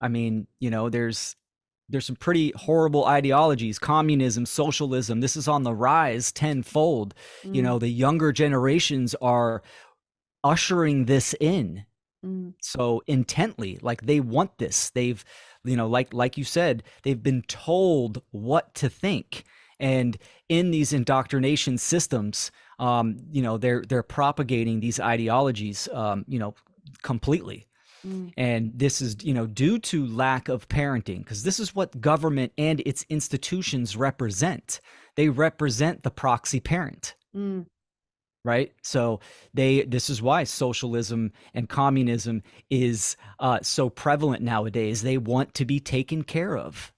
I mean, there's some pretty horrible ideologies: communism, socialism. This is on the rise tenfold. The younger generations are ushering this in so intently, like they want this. They've, like you said, they've been told what to think. And in these indoctrination systems, they're propagating these ideologies, completely. And this is, due to lack of parenting, because this is what government and its institutions represent. They represent the proxy parent. Right? So this is why socialism and communism is so prevalent nowadays. They want to be taken care of,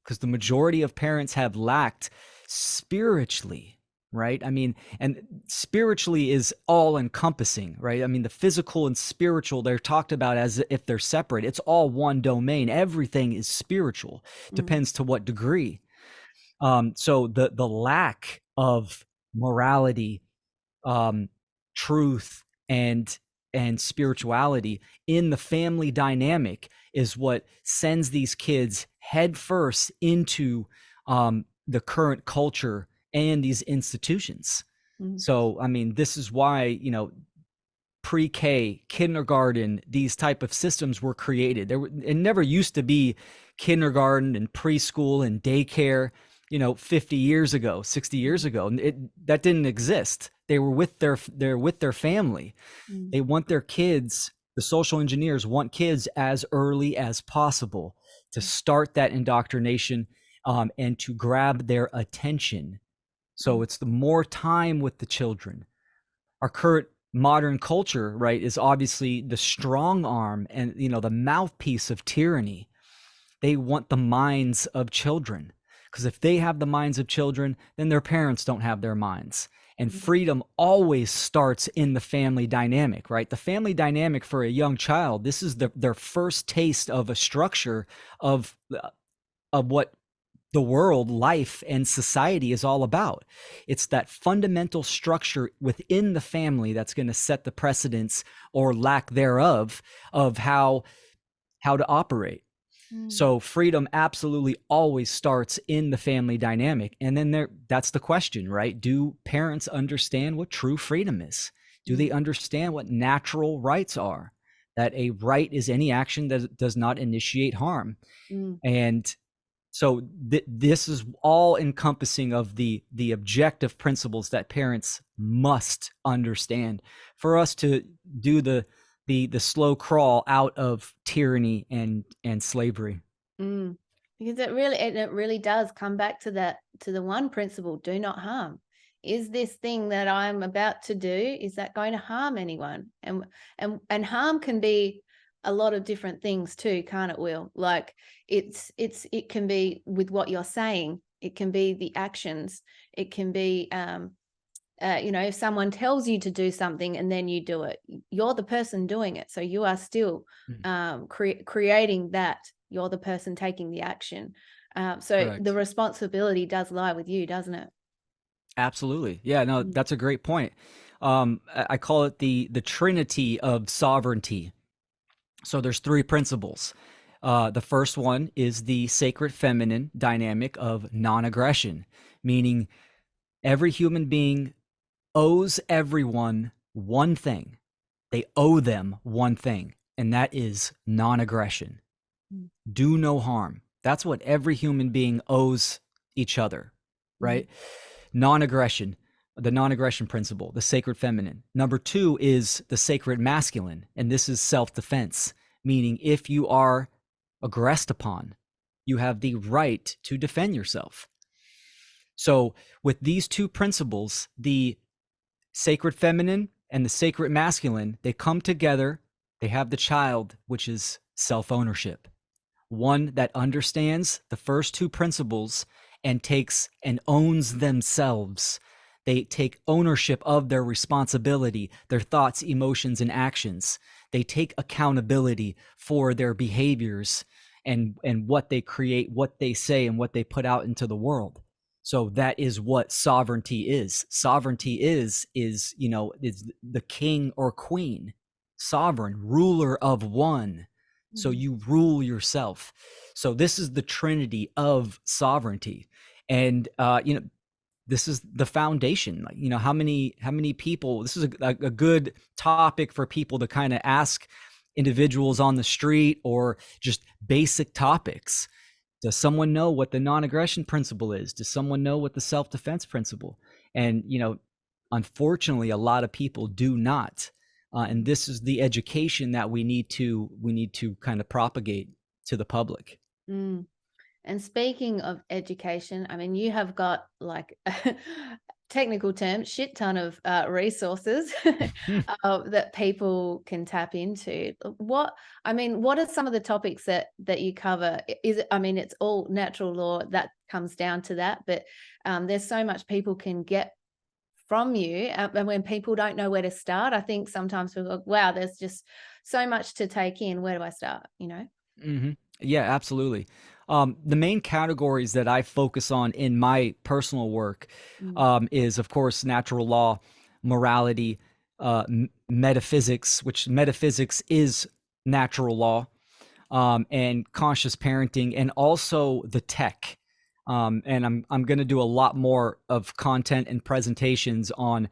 because the majority of parents have lacked spiritually, right? I mean, and spiritually is all encompassing, right? I mean, the physical and spiritual, they're talked about as if they're separate. It's all one domain. Everything is spiritual. Depends to what degree. So the lack of morality, truth, and spirituality in the family dynamic is what sends these kids headfirst into the current culture and these institutions. So, I mean, this is why, pre-K, kindergarten, these type of systems were created. It never used to be kindergarten and preschool and daycare, 50 years ago, 60 years ago. That didn't exist. They were with their family. They want their kids, the social engineers want kids as early as possible to start that indoctrination, and to grab their attention. So it's the more time with the children. Our current modern culture, right, is obviously the strong arm and, the mouthpiece of tyranny. They want the minds of children, because if they have the minds of children, then their parents don't have their minds. And freedom always starts in the family dynamic, right? The family dynamic for a young child, this is their first taste of a structure of what the world, life, and society is all about. It's that fundamental structure within the family that's going to set the precedence or lack thereof of how to operate. So freedom absolutely always starts in the family dynamic. And then that's the question, right? Do parents understand what true freedom is? Do they understand what natural rights are? That a right is any action that does not initiate harm. And so this is all encompassing of the objective principles that parents must understand for us to do the slow crawl out of tyranny and slavery. Because it really does come back to the one principle: do not harm. Is this thing that I'm about to do, is that going to harm anyone? And harm can be a lot of different things too, can't it, Will? Like it can be with what you're saying, it can be the actions, it can be if someone tells you to do something and then you do it, you're the person doing it. So you are still creating that. You're the person taking the action. So Correct. the responsibility does lie with you, doesn't it? Absolutely. Yeah, no, that's a great point. I call it the trinity of sovereignty. So there's three principles. The first one is the sacred feminine dynamic of non-aggression, meaning every human being owes everyone one thing. They owe them one thing, and that is non-aggression. Do no harm. That's what every human being owes each other, right? Non-aggression, the non-aggression principle, the sacred feminine. Number two is the sacred masculine, and this is self-defense, meaning if you are aggressed upon, you have the right to defend yourself. So with these two principles, the sacred feminine and the sacred masculine, they come together, they have the child, which is self-ownership. One that understands the first two principles and takes and owns themselves. They take ownership of their responsibility, their thoughts, emotions, and actions. They take accountability for their behaviors and what they create, what they say, and what they put out into the world. So that is what sovereignty is. Sovereignty is the king or queen, sovereign, ruler of one. So you rule yourself. So this is the trinity of sovereignty. And, this is the foundation. Like, how many people, this is a good topic for people to kind of ask individuals on the street or just basic topics. Does someone know what the non-aggression principle is? Does someone know what the self-defense principle? And, unfortunately, a lot of people do not. And this is the education that we need to kind of propagate to the public. And speaking of education, I mean, you have got, like, technical term, shit ton of resources that people can tap into. What are some of the topics that you cover? It's all natural law, that comes down to that, but there's so much people can get from you. And when people don't know where to start, I think sometimes we go, wow, there's just so much to take in. Where do I start? Yeah, absolutely. The main categories that I focus on in my personal work is, of course, natural law, morality, metaphysics, which metaphysics is natural law, and conscious parenting, and also the tech. And I'm going to do a lot more of content and presentations on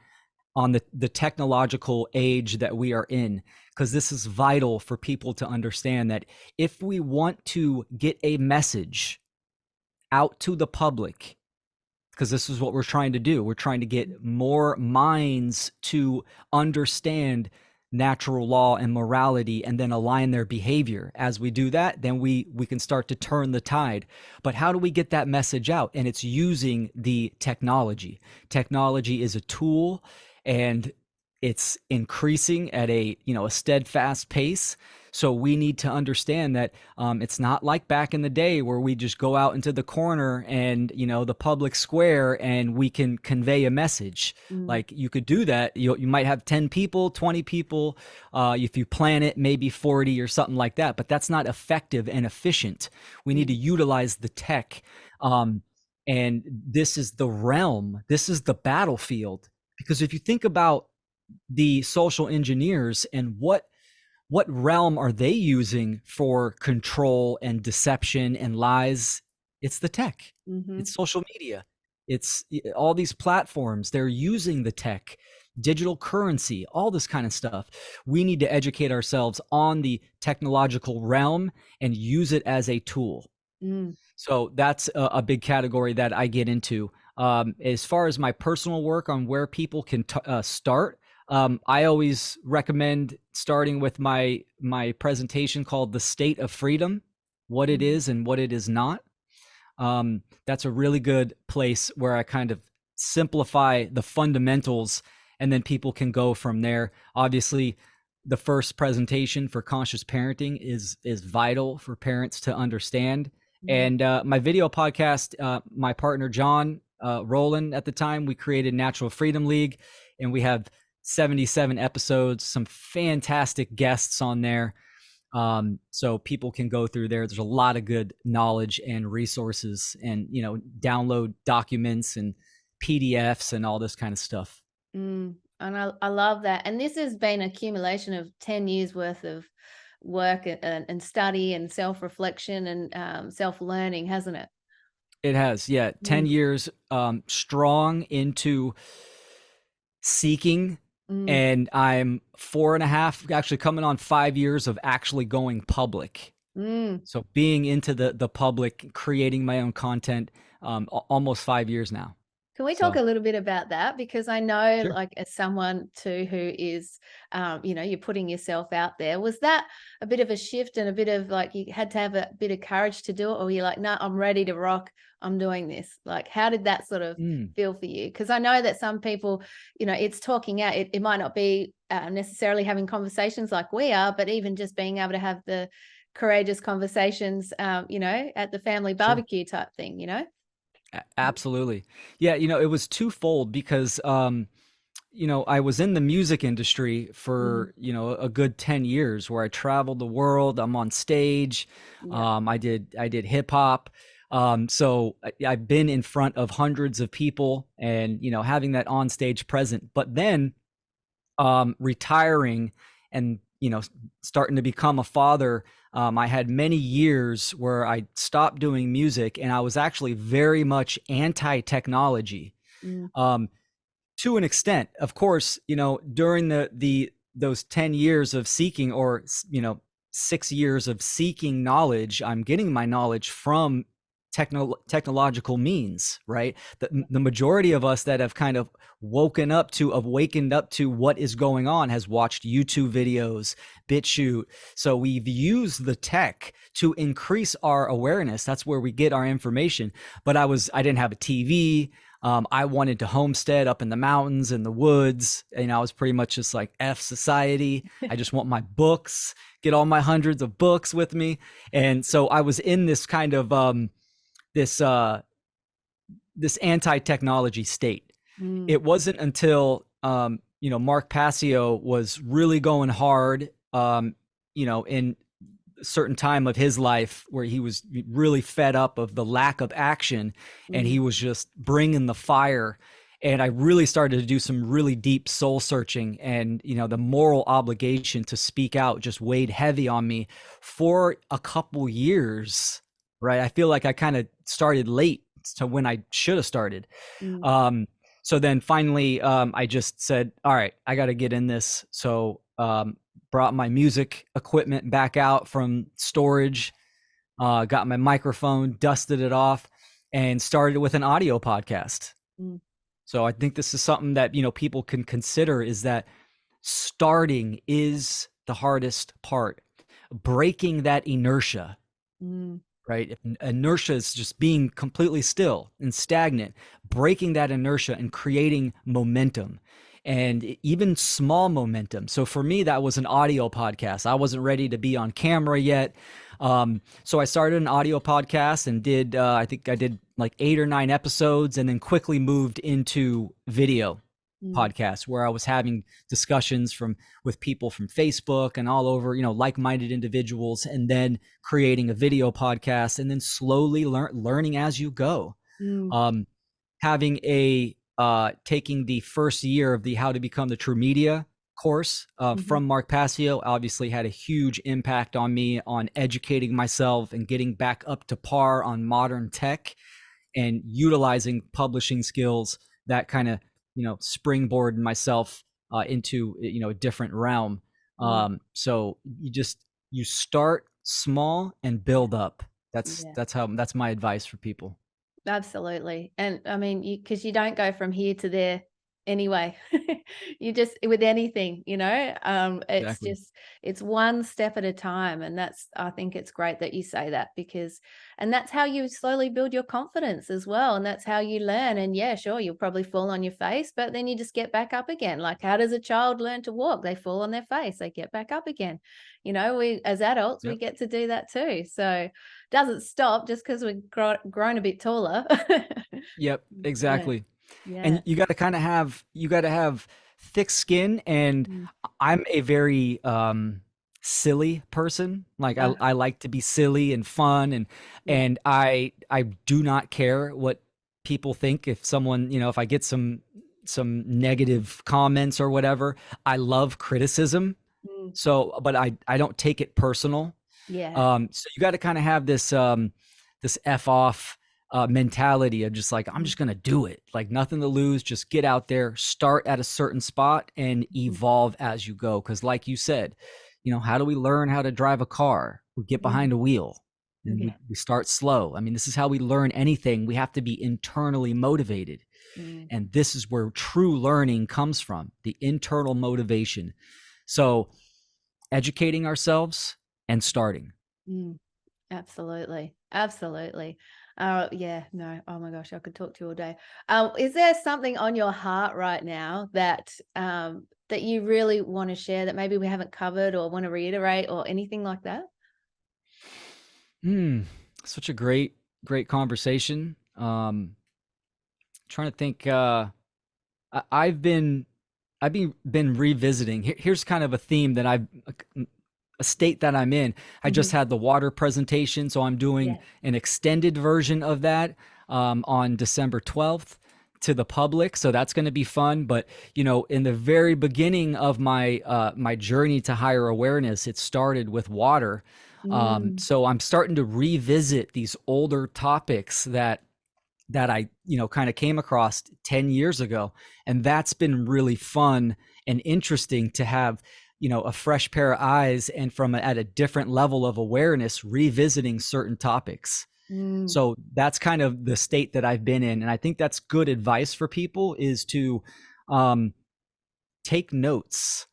the technological age that we are in, because this is vital for people to understand that if we want to get a message out to the public, because this is what we're trying to do, we're trying to get more minds to understand natural law and morality and then align their behavior. As we do that, then we can start to turn the tide. But how do we get that message out? And it's using the technology. Technology is a tool, and it's increasing at a steadfast pace. So we need to understand that it's not like back in the day where we just go out into the corner and the public square and we can convey a message. Like you could do that. You might have 10 people, 20 people. If you plan it, maybe 40 or something like that. But that's not effective and efficient. We need to utilize the tech. And this is the realm. This is the battlefield. Because if you think about the social engineers and what realm are they using for control and deception and lies? It's the tech. It's social media. It's all these platforms. They're using the tech, digital currency, all this kind of stuff. We need to educate ourselves on the technological realm and use it as a tool. So that's a big category that I get into. As far as my personal work on where people can start, I always recommend starting with my presentation called The State of Freedom, what it is and what it is not. That's a really good place where I kind of simplify the fundamentals, and then people can go from there. Obviously, the first presentation for conscious parenting is vital for parents to understand. And my video podcast, my partner John Rowland at the time, we created Natural Freedom League, and we have 77 episodes, some fantastic guests on there. So people can go through there. There's a lot of good knowledge and resources, and download documents and PDFs and all this kind of stuff. And I love that. And this has been an accumulation of 10 years worth of work and study and self-reflection and self-learning, hasn't it? It has, yeah. 10 years strong into seeking. And I'm 4.5, actually coming on 5 years of actually going public. So being into the public, creating my own content, almost 5 years now. Can we talk a little bit about that? Because I know, Sure. like, as someone too who is, you're putting yourself out there. Was that a bit of a shift and a bit of like you had to have a bit of courage to do it, or you're like, no, I'm ready to rock. I'm doing this. Like, how did that sort of feel for you? Because I know that some people, it's talking out. It might not be necessarily having conversations like we are, but even just being able to have the courageous conversations, at the family barbecue type thing, Absolutely. Yeah, it was twofold because I was in the music industry for, a good 10 years where I traveled the world. I'm on stage. I did hip hop. So I've been in front of hundreds of people and, having that on stage present, but then retiring and, starting to become a father. I had many years where I stopped doing music, and I was actually very much anti-technology. To an extent, of course, during those 10 years of seeking, or 6 years of seeking knowledge, I'm getting my knowledge from technological means, right? The majority of us that have kind of awakened up to what is going on has watched YouTube videos, BitChute. So we've used the tech to increase our awareness. That's where we get our information. But I didn't have a TV. I wanted to homestead up in the mountains and the woods. I was pretty much just like F society. I just want my books, get all my hundreds of books with me. And so I was in this kind of this anti-technology state. It wasn't until Mark Passio was really going hard in a certain time of his life where he was really fed up of the lack of action, and he was just bringing the fire. And I really started to do some really deep soul searching, and the moral obligation to speak out just weighed heavy on me for a couple years. Right. I feel like I kind of started late to when I should have started. So then finally, I just said, all right, I got to get in this. So brought my music equipment back out from storage, got my microphone, dusted it off, and started with an audio podcast. So I think this is something that, people can consider, is that starting is the hardest part. Breaking that inertia. Right? If inertia is just being completely still and stagnant, breaking that inertia and creating momentum and even small momentum. So for me, that was an audio podcast. I wasn't ready to be on camera yet. So I started an audio podcast and did, I think I did like 8 or 9 episodes, and then quickly moved into video podcast, where I was having discussions with people from Facebook and all over, like-minded individuals, and then creating a video podcast, and then slowly learning as you go. Having taking the first year of the How to Become the True Media course from Mark Passio obviously had a huge impact on me, on educating myself and getting back up to par on modern tech, and utilizing publishing skills that kind of, springboard myself into, a different realm. So you start small and build up. That's my advice for people. Absolutely. And I mean, because you don't go from here to there anyway. You just, with anything, it's Exactly. just, it's one step at a time. And I think it's great that you say that, and that's how you slowly build your confidence as well. And that's how you learn. And yeah, sure, you'll probably fall on your face, but then you just get back up again. Like, how does a child learn to walk? They fall on their face, they get back up again. We, as adults, we get to do that too. So doesn't stop just because we've grown a bit taller. Yep, exactly. Yeah. And you got to have thick skin. And I'm a very silly person. Like I like to be silly and fun, and I do not care what people think. If someone, if I get some negative comments or whatever, I love criticism. So, but I don't take it personal. So you got to kind of have this F off mentality of just like, I'm just going to do it. Like, nothing to lose. Just get out there, start at a certain spot, and evolve as you go. Because like you said, how do we learn how to drive a car? We get behind a wheel and we start slow. I mean, this is how we learn anything. We have to be internally motivated. And this is where true learning comes from, the internal motivation. So educating ourselves and starting. Absolutely. Yeah, no. Oh my gosh, I could talk to you all day. Is there something on your heart right now that that you really want to share that maybe we haven't covered, or want to reiterate, or anything like that? Such a great conversation. Trying to think. I've been revisiting. Here's kind of a theme that a state that I'm in. I just had the water presentation, so I'm doing an extended version of that on December 12th to the public. So that's going to be fun. But in the very beginning of my my journey to higher awareness, it started with water. So I'm starting to revisit these older topics that I kind of came across 10 years ago, and that's been really fun and interesting to have a fresh pair of eyes, and at a different level of awareness, revisiting certain topics. So that's kind of the state that I've been in. And I think that's good advice for people, is to take notes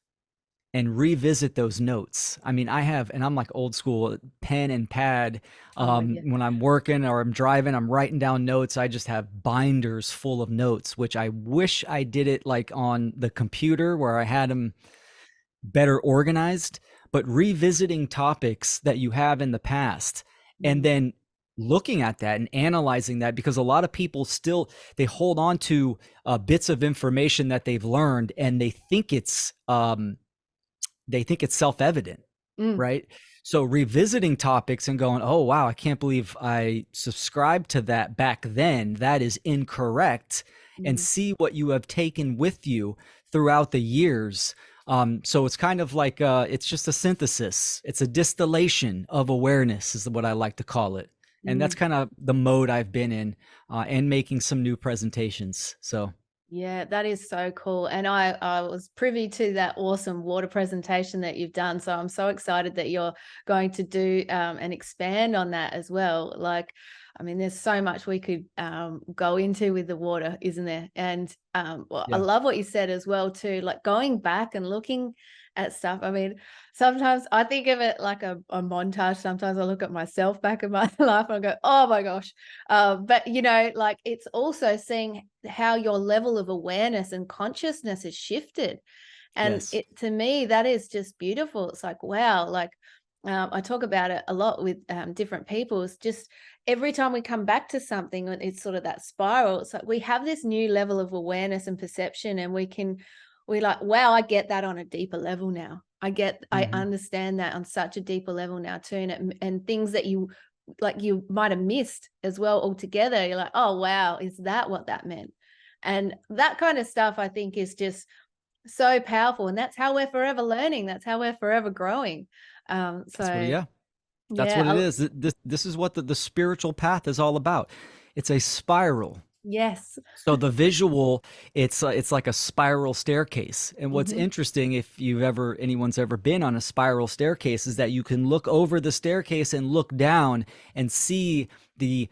and revisit those notes. I mean, I'm like old school, pen and pad. When I'm working or I'm driving, I'm writing down notes. I just have binders full of notes, which I wish I did it like on the computer, where I had them better organized. But revisiting topics that you have in the past, and then looking at that and analyzing that, because a lot of people still, they hold on to bits of information that they've learned, and they think it's self-evident, right? So revisiting topics and going, oh wow, I can't believe I subscribed to that back then. That is incorrect. And see what you have taken with you throughout the years. So it's kind of like it's just a synthesis. It's a distillation of awareness, is what I like to call it. And that's kind of the mode I've been in, and making some new presentations. So yeah, that is so cool. And I was privy to that awesome water presentation that you've done. So I'm so excited that you're going to do and expand on that as well. Like, I mean, there's so much we could go into with the water, isn't there? And well, I Yeah. love what you said as well too, like going back and looking at stuff. I mean, sometimes I think of it like a montage. Sometimes I look at myself back in my life and I go, oh my gosh. But like it's also seeing how your level of awareness and consciousness has shifted. And Yes. it, to me, that is just beautiful. It's like, wow, like I talk about it a lot with different people. It's just every time we come back to something, it's sort of that spiral. It's like we have this new level of awareness and perception, and we're like, wow, I get that on a deeper level now. I Mhm. understand that on such a deeper level now too. And things that you might have missed as well altogether. You're like, oh, wow, is that what that meant? And that kind of stuff, I think, is just so powerful. And that's how we're forever learning. That's how we're forever growing. That's what, So yeah, that's yeah, what it is. This is what the spiritual path is all about. It's a spiral. yes. So the visual, it's like a spiral staircase. And what's Hmm. interesting, if anyone's ever been on a spiral staircase, is that you can look over the staircase and look down and see the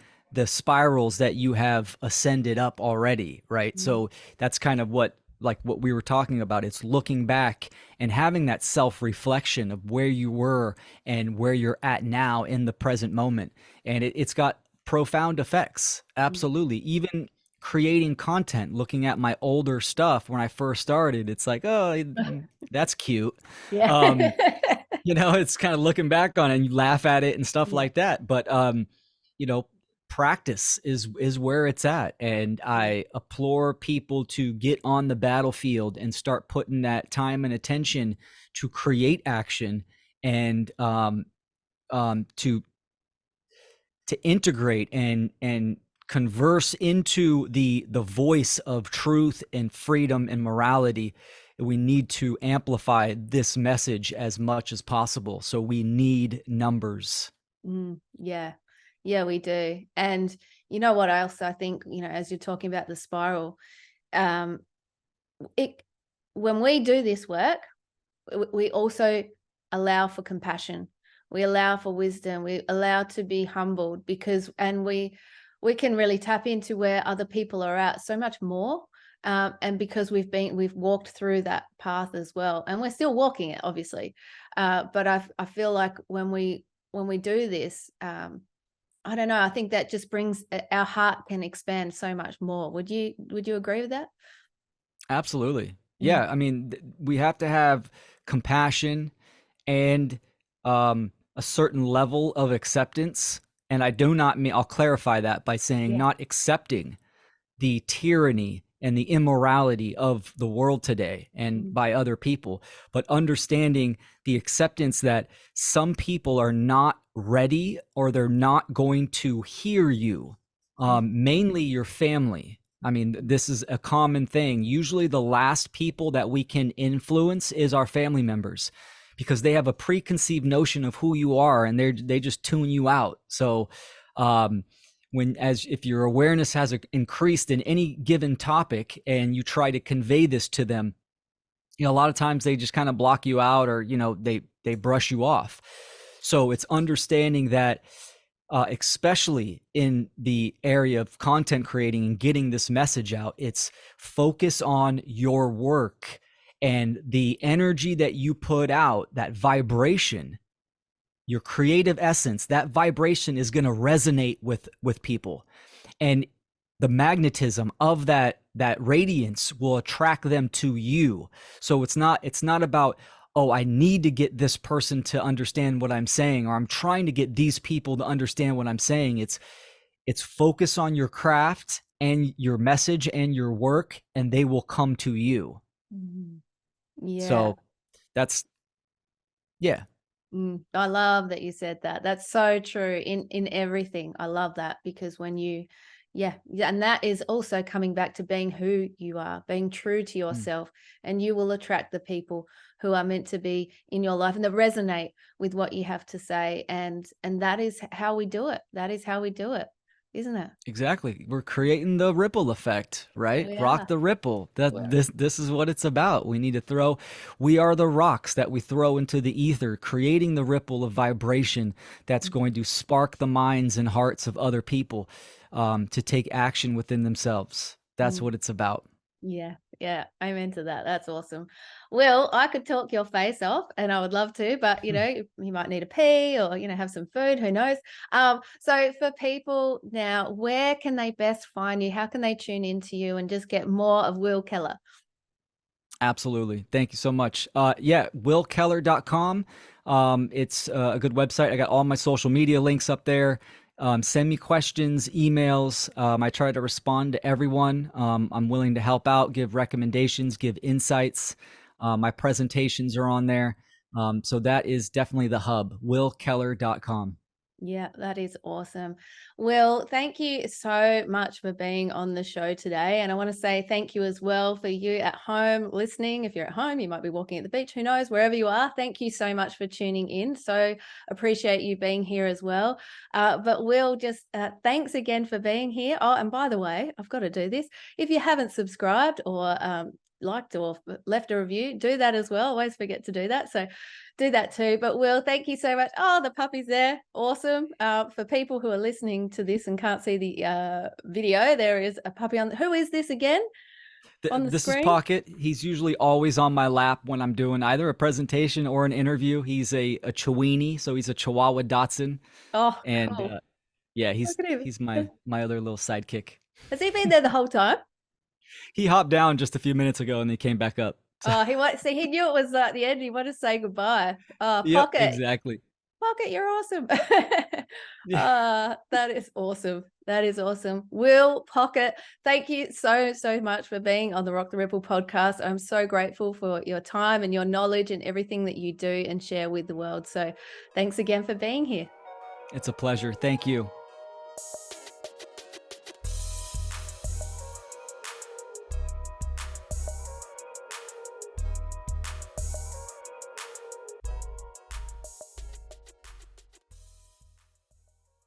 spirals that you have ascended up already, right? Mm. So that's kind of what we were talking about. It's looking back and having that self-reflection of where you were and where you're at now in the present moment. And it's got profound effects. Absolutely. Even creating content, looking at my older stuff when I first started, it's like, oh, that's cute. Yeah. Um, it's kind of looking back on it and you laugh at it and stuff Yeah. like that. But you know, practice is where it's at. And Mm. I implore people to get on the battlefield and start putting that time and attention to create action and to integrate and converse into the voice of truth and freedom and morality. We need to amplify this message as much as possible. So we need numbers. Yeah. Yeah, we do. And you know what else I think, as you're talking about the spiral, um, it when we do this work, we also allow for compassion. We allow for wisdom. We allow to be humbled and we can really tap into where other people are at so much more. And because we've walked through that path as well, and we're still walking it, obviously. But I feel like when we do this, I don't know. I think that just brings our heart can expand so much more. Would you agree with that? Absolutely. Mm. Yeah. I mean, we have to have compassion and a certain level of acceptance. And I do not mean, I'll clarify that by saying Yeah. not accepting the tyranny and the immorality of the world today and Mm. by other people, but understanding the acceptance that some people are not ready or they're not going to hear you, Mm. mainly your family. I mean, this is a common thing. Usually, the last people that we can influence is our family members because they have a preconceived notion of who you are and they just tune you out. So, if your awareness has increased in any given topic and you try to convey this to them, a lot of times they just kind of block you out or they brush you off. So it's understanding that especially in the area of content creating and getting this message out, it's focus on your work and the energy that you put out, that vibration, your creative essence, that vibration is going to resonate with people, and the magnetism of that radiance will attract them to you. So it's not about, oh, I need to get this person to understand what I'm saying, or I'm trying to get these people to understand what I'm saying. It's focus on your craft and your message and your work, and they will come to you. Mhm. Yeah. So that's, yeah. I love that you said that. That's so true in everything. I love that because yeah, and that is also coming back to being who you are, being true to Mm. yourself, and you will attract the people who are meant to be in your life and that resonate with what you have to say. And that is how we do it. That is how we do it. isn't it? Exactly. We're creating the ripple effect, right? We Rock are. the ripple. That Well, this is what it's about. We are the rocks that we throw into the ether, creating the ripple of vibration that's going to spark the minds and hearts of other people to take action within themselves. That's mm. what it's about. Yeah, yeah, I'm into that. That's awesome. Well, I could talk your face off and I would love to, but you might need a pee or have some food, who knows. So for people now, where can they best find you? How can they tune into you and just get more of Will Keller? Absolutely. Thank you so much. willkeller.com. It's a good website. I got all my social media links up there. Send me questions, emails. I try to respond to everyone. I'm willing to help out, give recommendations, give insights. My presentations are on there. So that is definitely the hub, willkeller.com. Yeah, that is awesome. Well, thank you so much for being on the show today. And I want to say thank you as well for you at home listening. If you're at home, you might be walking at the beach, who knows, wherever you are. Thank you so much for tuning in. So appreciate you being here as well. But Will, just thanks again for being here. Oh, and by the way, I've got to do this. If you haven't subscribed or liked or left a review, do that as well. Always forget to do that. So do that too. But Will, thank you so much. Oh, the puppy's there. Awesome. For people who are listening to this and can't see the video, there is a puppy on. Who is this again on the This is screen? Pocket. He's usually always on my lap when I'm doing either a presentation or an interview. He's a Chiweenie, so he's a Chihuahua Dachshund. Oh, And cool. yeah, Look at him. he's my other little sidekick. Has he been there the whole time? He hopped down just a few minutes ago and he came back up. So, Oh, see, he knew it was at the end. He wanted to say goodbye. Oh, yep, Pocket. exactly. Pocket, you're awesome. Yeah, That is awesome. That is awesome. Will, Pocket, thank you so, so much for being on the Rock the Ripple podcast. I'm so grateful for your time and your knowledge and everything that you do and share with the world. So thanks again for being here. it's a pleasure. Thank you.